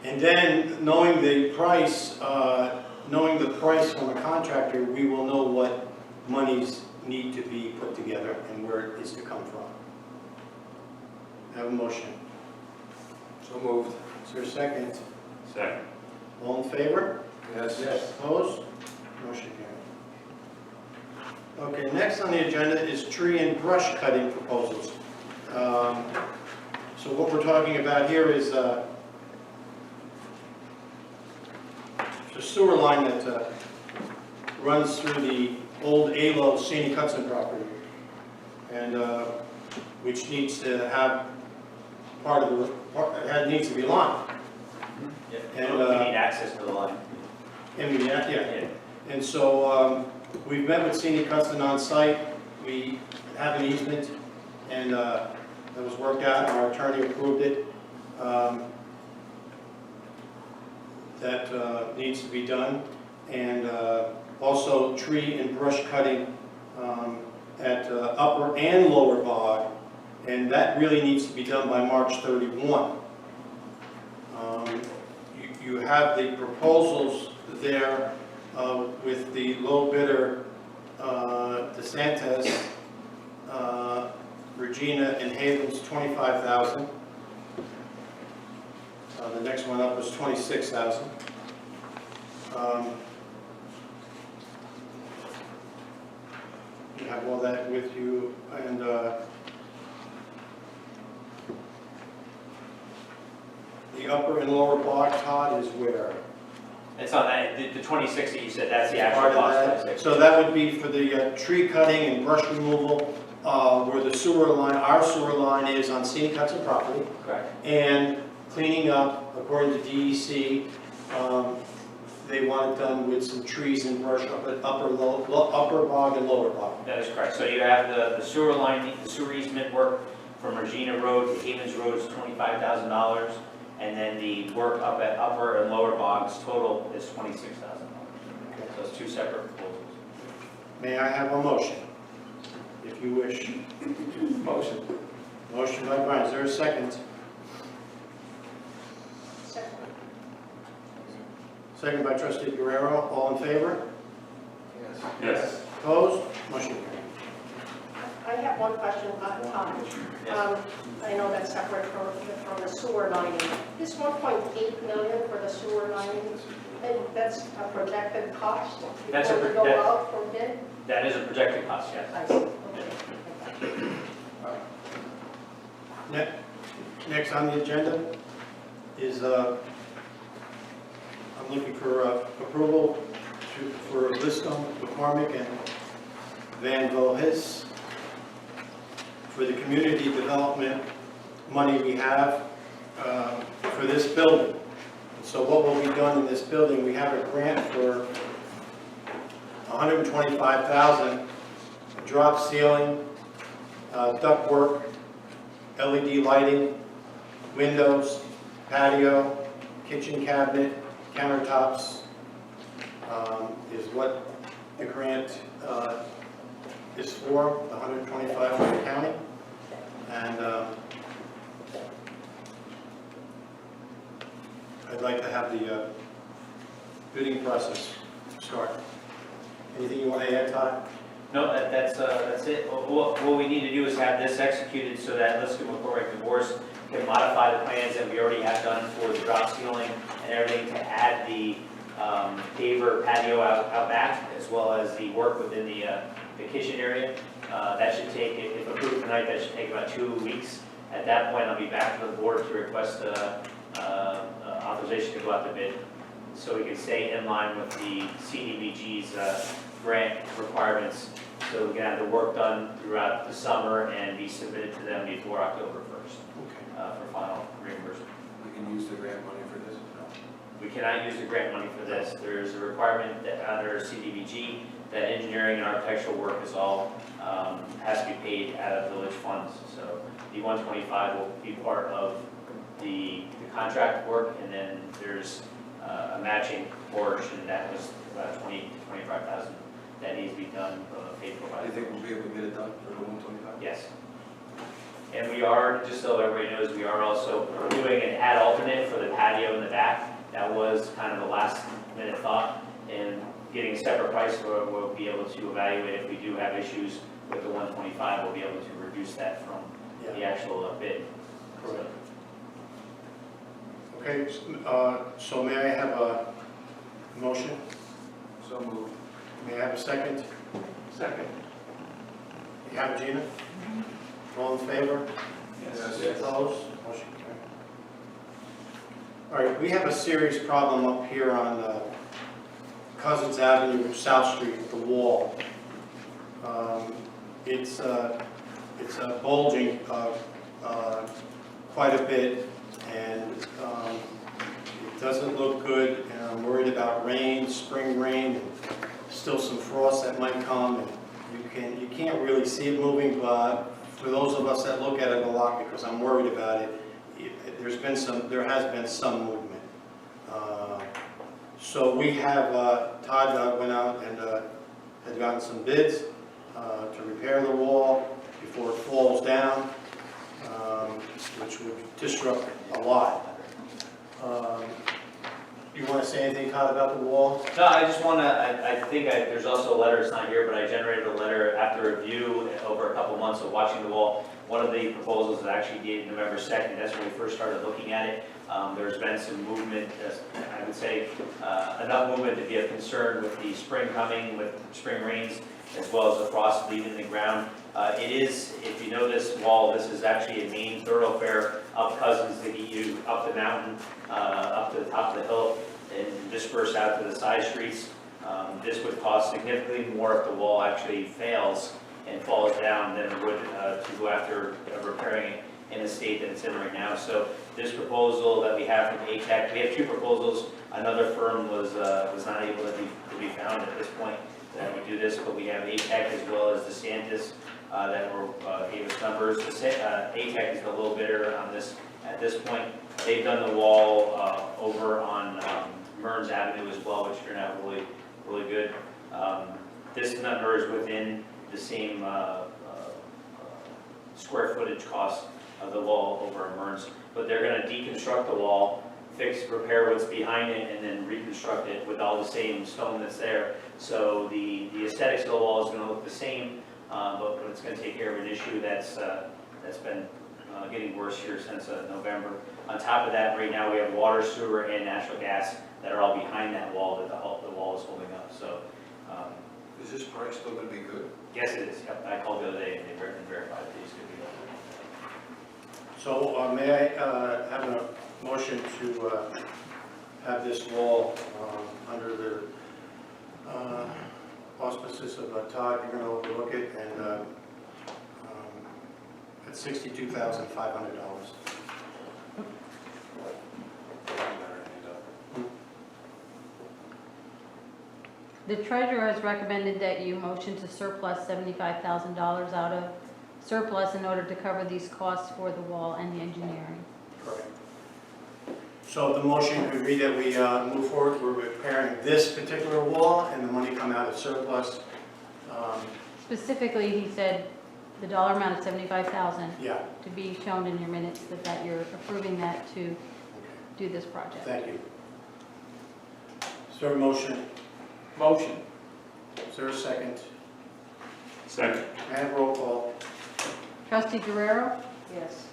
And then, knowing the price from a contractor, we will know what monies need to be put together and where it is to come from. Have a motion. So moved. Is there a second? Second. All in favor? Yes. Opposed? Motion carried. Okay, next on the agenda is tree and brush cutting proposals. So what we're talking about here is the sewer line that runs through the old ALO Scenic Hudson property, and which needs to have needs to be lined. And, We need access to the line. yeah. And so, we've met with Scenic Hudson on site, we have an easement, and, that was worked out, our attorney approved it. That needs to be done, and also tree and brush cutting at Upper and Lower Bog, and that really needs to be done by March 31. You have the proposals there with the low bidder, DeSantis, Regina and Haven's $25,000. The next one up was $26,000. You have all that with you, and the Upper and Lower Bog, Todd, is where? It's on that, the 26 that you said, that's the actual Part of cost. that. 26. So that would be for the tree cutting and brush removal, where the sewer line, our sewer line is on Scenic Hudson property, Correct. and cleaning up, according to DEC, they want it done with some trees and brush up at Upper Bog and Lower Bog. That is correct. So you have the sewer line, the sewer easement work from Regina Road to Havens Road is $25,000. And then the work up at Upper and Lower Bogs total is $26,000. So it's two separate proposals. May I have a motion, if you wish? Motion. Motion by Brian, is there a second? Second. Second by trustee Guerrero, all in favor? Yes. Yes. Opposed? Motion carried. I have one question, Tom. I know that's separate from the sewer lining. This 1.8 million for the sewer lining, that's a projected cost That's a before we pro- go that- out for bid? That is a projected cost, yes. I see, okay. Next on the agenda is, I'm looking for approval for Liscombe, McCormick, and Van Vohis for the community development money we have for this building. So what will be done in this building, we have a grant for $125,000, drop ceiling, ductwork, LED lighting, windows, patio, kitchen cabinet, countertops, is what the grant is for, the $125,000 for the county. And I'd like to have the bidding process start. Anything you want to add, Todd? No, that's it. What we need to do is have this executed so that Liscombe McCormick Divorce can modify the plans that we already have done for the drop ceiling and everything to add the paver patio out back, as well as the work within the kitchen area. That should take, if approved tonight, that should take about 2 weeks. At that point, I'll be back to the board to request authorization to go out to bid, so we can stay in line with the CDBG's grant requirements, so we can have the work done throughout the summer and be submitted to them before October 1st for final reimbursement. We can use the grant money for this? No. We cannot use the grant money for this. There's a requirement that under CDBG that engineering and architectural work is all, has to be paid out of village funds. So the 125 will be part of the contract work, and then there's a matching portion that was about 20 to 25,000 that needs to be done, paid for by Do the you think we'll be able to get it done for the 125? Yes. And we are, just so everybody knows, we are also doing an ad alternate for the patio in the back. That was kind of a last minute thought, and getting a separate price where we'll be able to evaluate if we do have issues with the 125, we'll be able to reduce that from the actual bid. Correct. Okay, so may I have a motion? So moved. May I have a second? Second. You have it, Gina? All in favor? Yes. Opposed? Motion carried. All right, we have a serious problem up here on Cousins Avenue, South Street, with the wall. It's bulging quite a bit, and doesn't look good, and I'm worried about rain, spring rain, and still some frost that might come, and you can't really see it moving, but for those of us that look at it a lot, because I'm worried about it, there has been some movement. So we have, Todd went out and had gotten some bids to repair the wall before it falls down, which would disrupt a lot. You want to say anything, Todd, about the wall? No, I just want to, I think there's also a letter, it's not here, but I generated a letter after review over a couple months of watching the wall. One of the proposals is actually dated November 2nd, that's when we first started looking at it. There's been some movement, I would say, enough movement to be of concern with the spring coming, with spring rains, as well as the frost leaving the ground. It is, if you know this wall, this is actually a main thoroughfare up Cousins to get you up the mountain, up to the top of the hill, and disperse out to the side streets. This would cost significantly more if the wall actually fails and falls down than it would to go after repairing it in the state that it's in right now. So this proposal that we have from ATEC, we have two proposals. Another firm was not able to be found at this point that would do this, but we have ATEC as well as DeSantis that gave us numbers. ATEC is a little biter on this at this point. They've done the wall over on Mearns Avenue as well, which turned out really, really good. This number is within the same square footage cost of the wall over in Mearns, but they're going to deconstruct the wall, repair what's behind it, and then reconstruct it with all the same stone that's there. So the aesthetics of the wall is going to look the same, but it's going to take care of an issue that's been getting worse here since November. On top of that, right now we have water, sewer, and natural gas that are all behind that wall that the wall is holding up. So. Is this price still going to be good? Yes, it is. Yep. I called the other day and they verified these could be done. So may I have a motion to have this wall under the auspices of Todd? You're going to overlook it, and at $62,500. The treasurer has recommended that you motion to surplus $75,000 out of surplus in order to cover these costs for the wall and the engineering. Correct. So the motion could read that we move forward, we're repairing this particular wall, and the money come out of surplus. Specifically, he said the dollar amount of $75,000 Yeah, to be shown in your minutes that you're approving that to do this project. thank you. Is there a motion? Motion. Is there a second? Second. And roll call. Trustee Guerrero? Yes.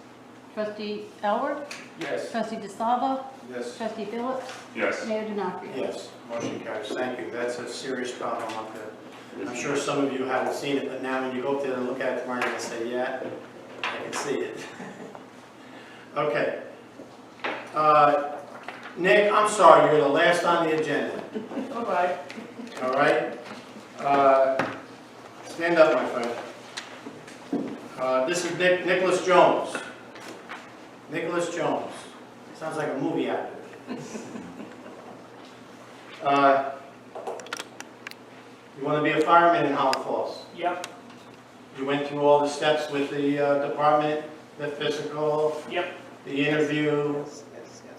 Trustee Elward? Yes. Trustee DeSalvo? Yes. Trustee Phillips? Yes. Mayor Denofrio? Yes, motion carries. Thank you. That's a serious problem up there. I'm sure some of you haven't seen it, but now when you go up there and look at it tomorrow, you're going to say, yeah, I can see it. Okay. Nick, I'm sorry, you're the last on the agenda. All right. All right? Stand up, my friend. This is Nicholas Jones. Nicholas Jones. Sounds like a movie actor. You want to be a fireman in Holland Falls? Yep, You went through all the steps with the department, the physical, yep, the interview,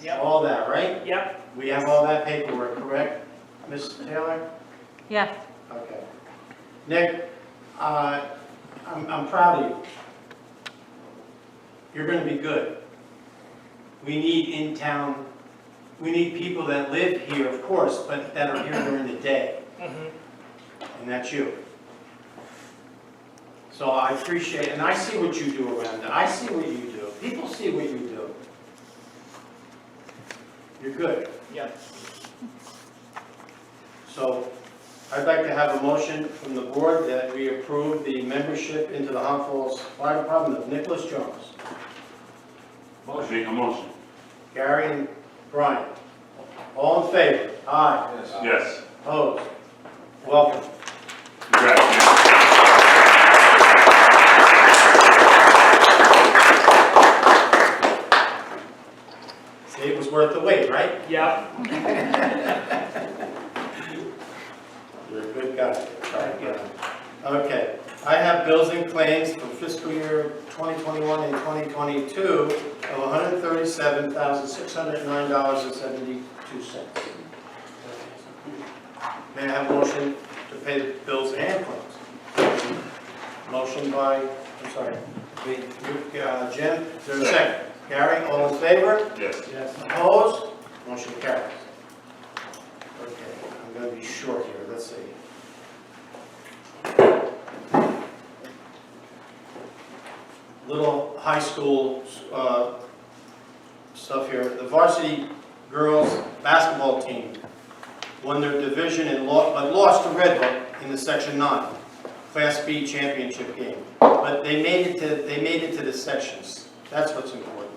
yep, all that, right? yep. We have all that paperwork, correct, Ms. Taylor? Yes. Okay. Nick, I'm proud of you. You're going to be good. We need in-town, we need people that live here, of course, but that are here during the day. And that's you. So I appreciate, and I see what you do around there. I see what you do. People see what you do. You're good. Yep. So I'd like to have a motion from the board that we approve the membership into the Holland Falls Fire Department of Nicholas Jones. Make a motion. Gary and Brian. All in favor? Aye. Yes. Opposed? Welcome. Congratulations. See, it was worth the wait, right? right? Yeah. You're a good guy. Okay, I have bills and claims for fiscal year 2021 and 2022 of $137,609.72. May I have a motion to pay the bills and claims? Motion by, I'm sorry, Jim, is there a second? Gary, all in favor? Yes. Yes. Opposed? Motion carries. Okay, I'm going to be short here, let's see. Little high school stuff here. The varsity girls basketball team won their division and lost to Red Hook in the Section 9 Class B championship game. But they made it to the sections. That's what's important.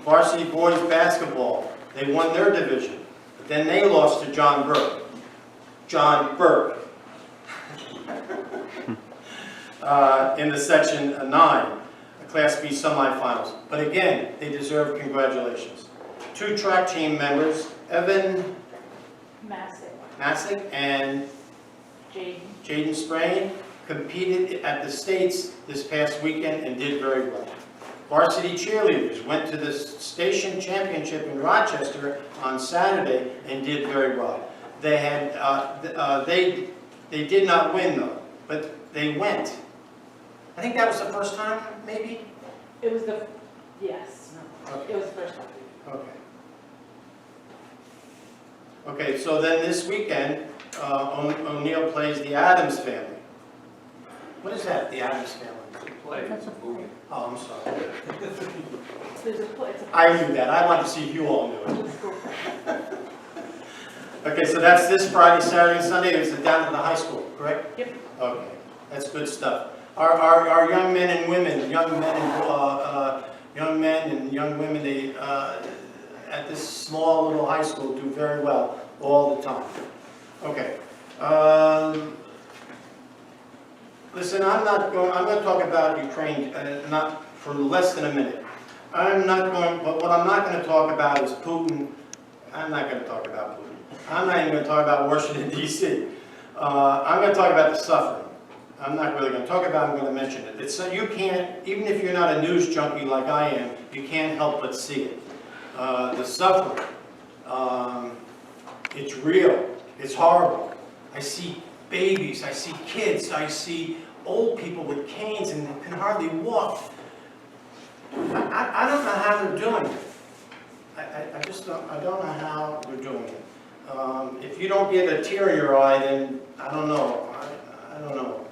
Varsity boys basketball, they won their division. But then they lost to John Burke. John Burke. In the Section 9, Class B semifinals. But again, they deserve congratulations. 2 track team members, Evan Masick and Jaden Sprain, competed at the States this past weekend and did very well. Varsity cheerleaders went to the station championship in Rochester on Saturday and did very well. They had, they did not win though, but they went. I think that was the first time, maybe? It was the, yes, Okay. it was the first time. Okay. Okay, so then this weekend, O'Neill plays the Addams Family. What is that, the Addams Family? That's a play. Oh, I'm sorry. There's a, it's a. I knew that. I wanted to see if you all knew it. It's a school play. Okay, so that's this Friday, Saturday, and Sunday. It's down at the high school, correct? Yep. Okay, that's good stuff. Our young men and women, young men and young women, they at this small little high school do very well all the time. Okay. Listen, I'm going to talk about Ukraine, not for less than a minute. But what I'm not going to talk about is Putin. I'm not going to talk about Putin. I'm not even going to talk about Washington, D.C. I'm going to talk about the suffering. I'm not really going to talk about it, I'm going to mention it. It's, you can't, even if you're not a news junkie like I am, you can't help but see it. The suffering, it's real, it's horrible. I see babies, I see kids, I see old people with canes and can hardly walk. I don't know how they're doing it. I just don't, I don't know how they're doing it. If you don't get a tear in your eye, then I don't know. I don't know.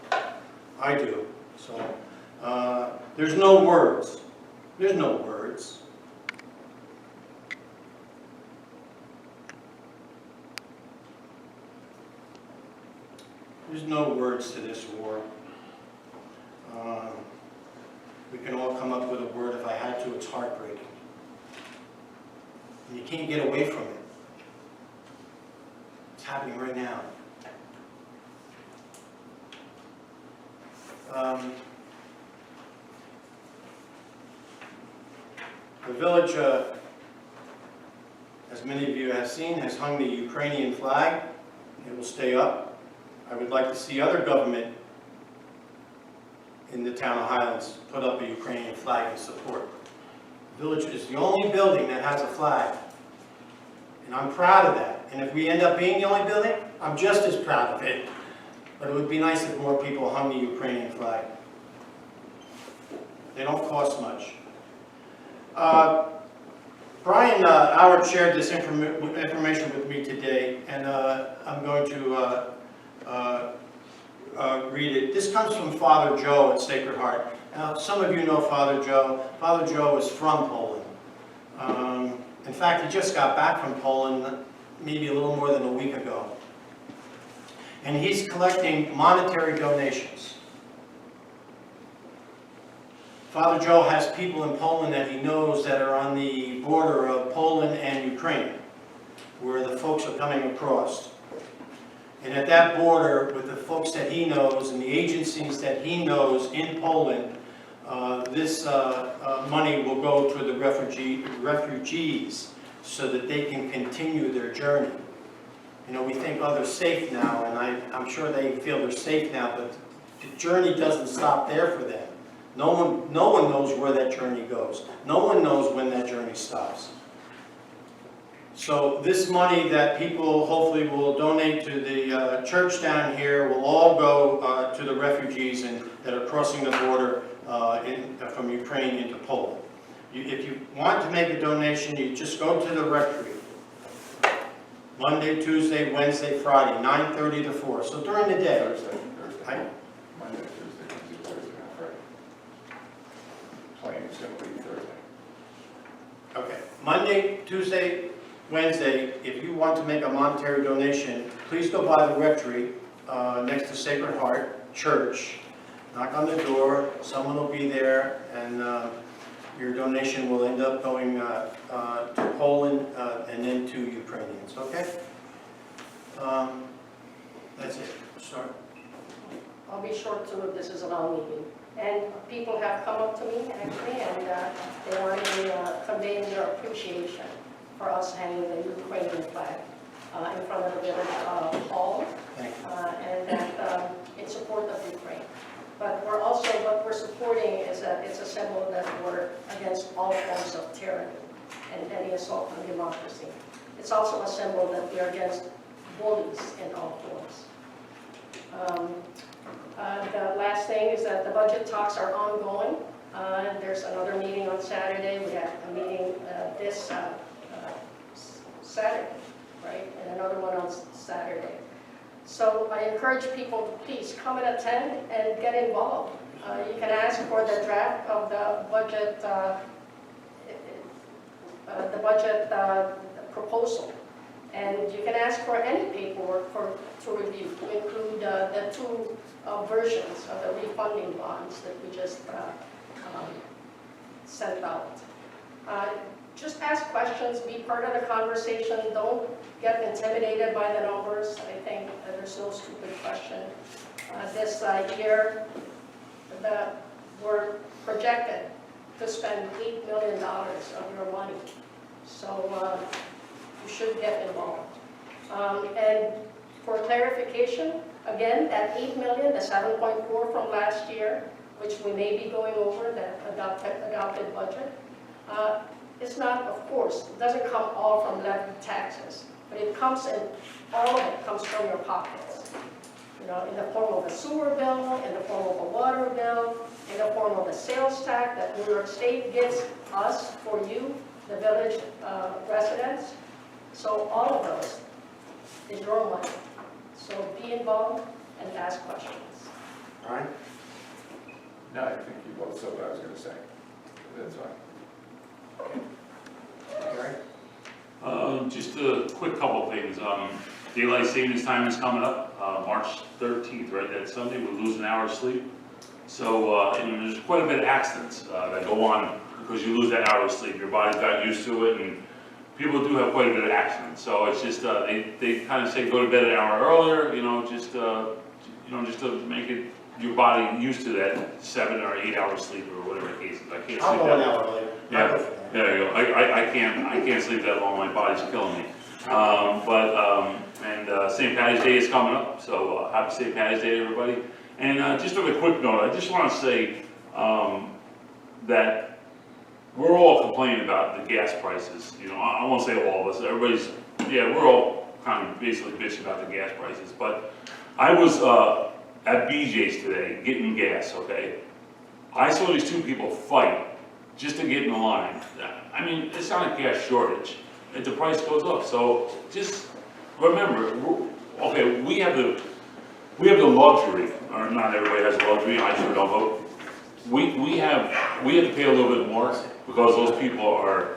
I do. So there's no words. There's no words. There's no words to this war. We can all come up with a word if I had to. It's heartbreaking. And you can't get away from it. It's happening right now. The village, as many of you have seen, has hung the Ukrainian flag. It will stay up. I would like to see other government in the town of Highlands put up a Ukrainian flag in support. The village is the only building that has a flag. And I'm proud of that. And if we end up being the only building, I'm just as proud of it. But it would be nice if more people hung the Ukrainian flag. They don't cost much. Brian Howard shared this information with me today, and I'm going to read it. This comes from Father Joe at Sacred Heart. Now, some of you know Father Joe. Father Joe is from Poland. In fact, he just got back from Poland maybe a little more than a week ago. And he's collecting monetary donations. Father Joe has people in Poland that he knows that are on the border of Poland and Ukraine, where the folks are coming across. And at that border, with the folks that he knows and the agencies that he knows in Poland, this money will go to the refugees so that they can continue their journey. You know, we think, oh, they're safe now, and I'm sure they feel they're safe now, but the journey doesn't stop there for them. No one knows where that journey goes. No one knows when that journey stops. So this money that people hopefully will donate to the church down here will all go to the refugees that are crossing the border from Ukraine into Poland. If you want to make a donation, you just go to the rectory. Monday, Tuesday, Wednesday, Friday, 9:30 to 4. So during the day. Thursday. I- Monday, Tuesday, Wednesday, Thursday, not Friday. Plan is going to be Thursday. Okay, Monday, Tuesday, Wednesday, if you want to make a monetary donation, please go by the rectory next to Sacred Heart Church. Knock on the door, someone will be there, and your donation will end up going to Poland and then to Ukrainians, okay? That's it. Sorry. I'll be short too, this is a long meeting. And people have come up to me actually, and they want to convey their appreciation for us hanging the Ukrainian flag in front of the village hall, Thank you. and that in support of Ukraine. But we're also, what we're supporting is that it's a symbol that we're against all forms of tyranny and any assault on democracy. It's also a symbol that we are against bullies in all forms. The last thing is that the budget talks are ongoing. There's another meeting on Saturday. We have a meeting this Saturday, right? And another one on Saturday. So I encourage people to please come and attend and get involved. You can ask for the draft of the budget, proposal. And you can ask for any paperwork to review, to include the two versions of the refunding bonds that we just sent out. Just ask questions, be part of the conversation, don't get intimidated by the numbers. I think there's no stupid question. This year, we're projected to spend $8 million of your money. So you should get involved. And for clarification, again, that $8 million, the 7.4 from last year, which we may be going over, that adopted budget, it's not, of course, it doesn't come all from levied taxes, but it comes in, all of it comes from your pockets. You know, in the form of a sewer bill, in the form of a water bill, in the form of a sales tax that New York State gives us for you, the village residents. So all of those is your money. So be involved and ask questions. All right? No, I think you both said what I was going to say. That's fine. Just a quick couple of things. Daylight savings time is coming up, March 13th, right? That Sunday, we lose an hour of sleep. So, and there's quite a bit of accidents that go on because you lose that hour of sleep. Your body's got used to it, and people do have quite a bit of accidents. So it's just, they kind of say go to bed an hour earlier, just to make it, your body used to that 7 or 8 hour sleep or whatever the case is. I can't I'll sleep go an that hour later. Yeah, there you go. I can't sleep that long. My body's killing me. St. Patty's Day is coming up, so happy St. Patty's Day, everybody. And just on a quick note, I just want to say that we're all complaining about the gas prices. I won't say all of us. Everybody's, we're all kind of basically bitching about the gas prices. But I was at BJ's today getting gas. Okay, I saw these two people fight just to get in the line. I mean, it's not a gas shortage. The price goes up. So just remember, okay, we have the luxury, or not everybody has the luxury, I sure don't, but we have to pay a little bit more because those people are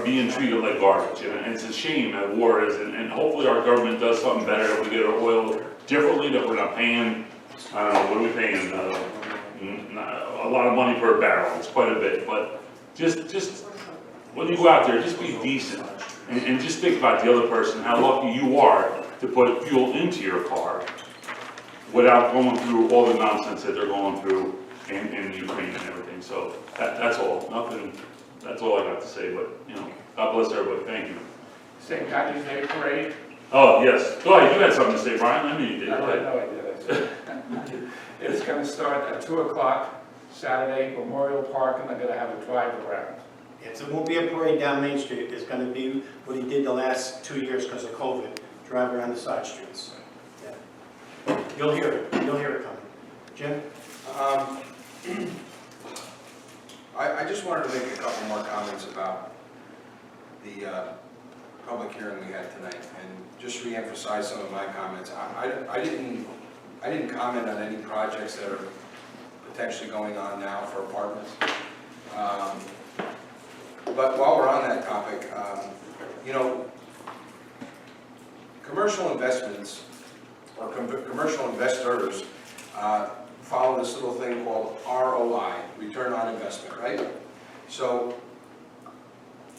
being treated like garbage. And it's a shame that war is, and hopefully our government does something better and we get our oil differently, that we're not paying, I don't know, what are we paying? A lot of money per barrel. It's quite a bit, but just when you go out there, just be decent and just think about the other person, how lucky you are to put fuel into your car without going through all the nonsense that they're going through in Ukraine and everything. So that's all. Nothing That's all I got to say, but, God bless everybody, thank you. St. Patrick's Day Parade. Oh, yes, go ahead, you had something to say, Brian, I knew you did. No, Go I ahead. know I did. It's gonna start at 2 o'clock Saturday, Memorial Park, and they're gonna have a drive around. It won't be a parade down Main Street. It's going to be what he did the last 2 years because of COVID, drive around the side streets. Yeah. You'll hear it coming. Jim? I just wanted to make a couple more comments about the public hearing we had tonight, and just re-emphasize some of my comments. I didn't comment on any projects that are potentially going on now for apartments. But while we're on that topic, commercial investments, or commercial investors, follow this little thing called ROI, return on investment, right? So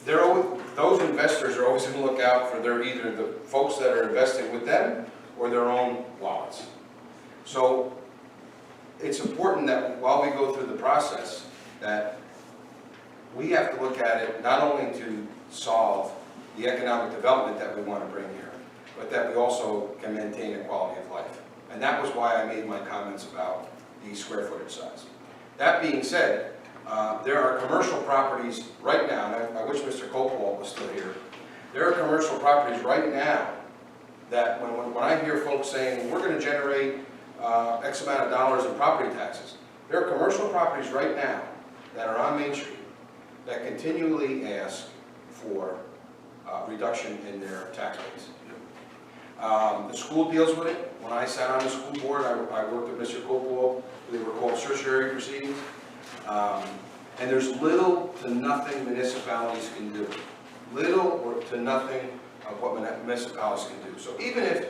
those investors are always going to look out for either the folks that are investing with them or their own wallets. So it's important that while we go through the process, that we have to look at it not only to solve the economic development that we want to bring here, but that we also can maintain a quality of life. And that was why I made my comments about the square footage size. That being said, there are commercial properties right now, and I wish Mr. Coppola was still here. There are commercial properties right now that when I hear folks saying, we're going to generate X amount of dollars in property taxes, there are commercial properties right now that are on Main Street that continually ask for reduction in their tax base. The school deals with it. When I sat on the school board, I worked with Mr. Coppola. They were called certiorari proceedings. And there's little to nothing municipalities can do. Little or to nothing of what municipalities can do. So even if,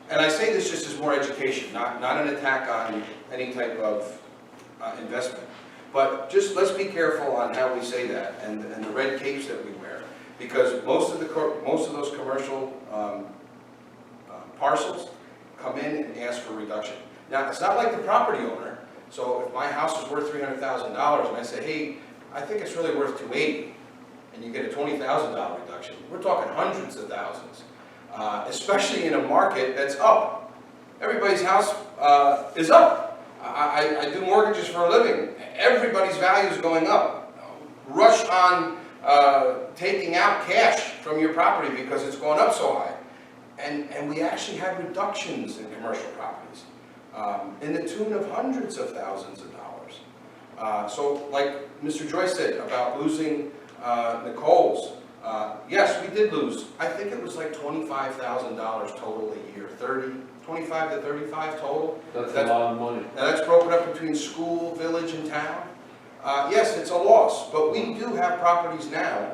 and I say this just as more education, not an attack on any type of investment. But just let's be careful on how we say that and the red capes that we wear, because most of those commercial parcels come in and ask for reduction. Now it's not like the property owner. So if my house is worth $300,000 and I say, hey, I think it's really worth $280,000, and you get a $20,000 reduction, we're talking hundreds of thousands, especially in a market that's up. Everybody's house is up. I do mortgages for a living. Everybody's value is going up. Rush on taking out cash from your property because it's going up so high. And we actually have reductions in commercial properties in the tune of hundreds of thousands of dollars. So like Mr. Joyce said about losing Nicole's, yes, we did lose. I think it was like $25,000 total a year, 25 to 35 total. That's a lot of money. And that's broken up between school, village, and town. Yes, it's a loss, but we do have properties now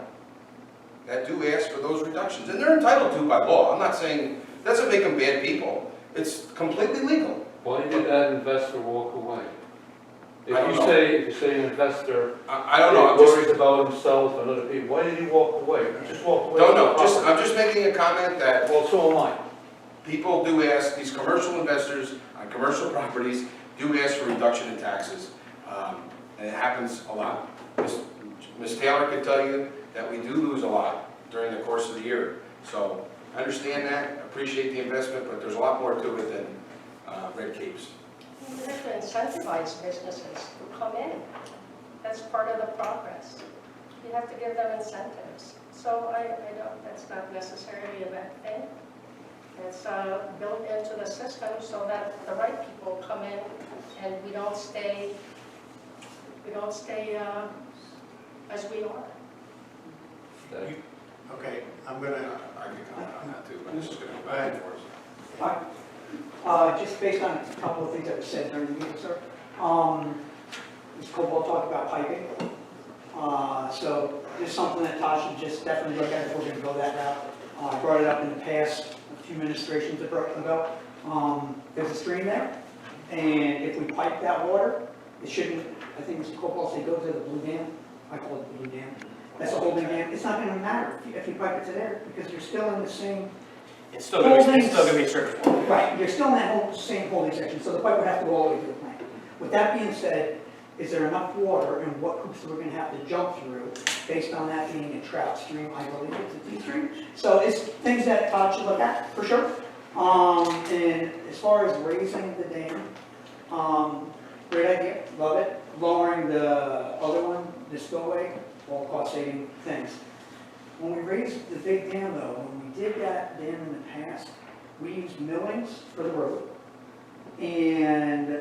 that do ask for those reductions, and they're entitled to by law. I'm not saying, that doesn't make them bad people. It's completely legal. Why did that investor walk away? I don't If know. you say an investor I don't know. I'm worries just, about himself and other people, why did he walk away? He just walked away. don't from know. the property. I'm just making a comment that Well, so am I. people do ask, these commercial investors on commercial properties do ask for reduction in taxes, and it happens a lot. Ms. Taylor can tell you that we do lose a lot during the course of the year. So I understand that, appreciate the investment, but there's a lot more to it than red capes. You have to incentivize businesses to come in. That's part of the progress. You have to give them incentives. So I don't, that's not necessarily a bad thing. It's built into the system so that the right people come in and we don't stay as we are. Okay, I'm gonna, I can comment on that too, but I'm just going to go back and forth. Just based on a couple of things that were said during the meeting, sir. Mr. Cobalt talked about piping. So this is something that Tosh should just definitely look at if we're going to go that route. I brought it up in the past, a few administrations ago. There's a stream there, and if we pipe that water, it shouldn't, I think Mr. Cobalt said go to the blue dam. I call it the blue dam. That's a holding dam. It's not going to matter if you pipe it to there, because you're still in the same. It's still going to be surface water. Right, you're still in that same holding section, so the pipe would have to go all the way to the plant. With that being said, is there enough water and what hoops we're gonna have to jump through based on that being a trout stream, I believe it's a deep stream. So it's things that Todd should look at, for sure. And as far as raising the dam, great idea, love it. Lowering the other one, the spillway, all cost saving things. When we raised the big dam though, when we did that dam in the past, we used millings for the road. And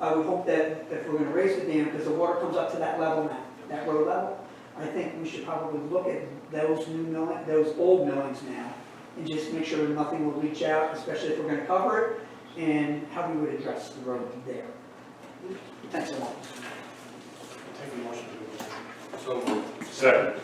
I would hope that if we're gonna raise the dam, because the water comes up to that level now, that road level, I think we should probably look at those new millings, those old millings now, and just make sure nothing will leach out, especially if we're gonna cover it, and how we would address the road there. Thanks a lot. Take a motion to adjourn. So moved. Second.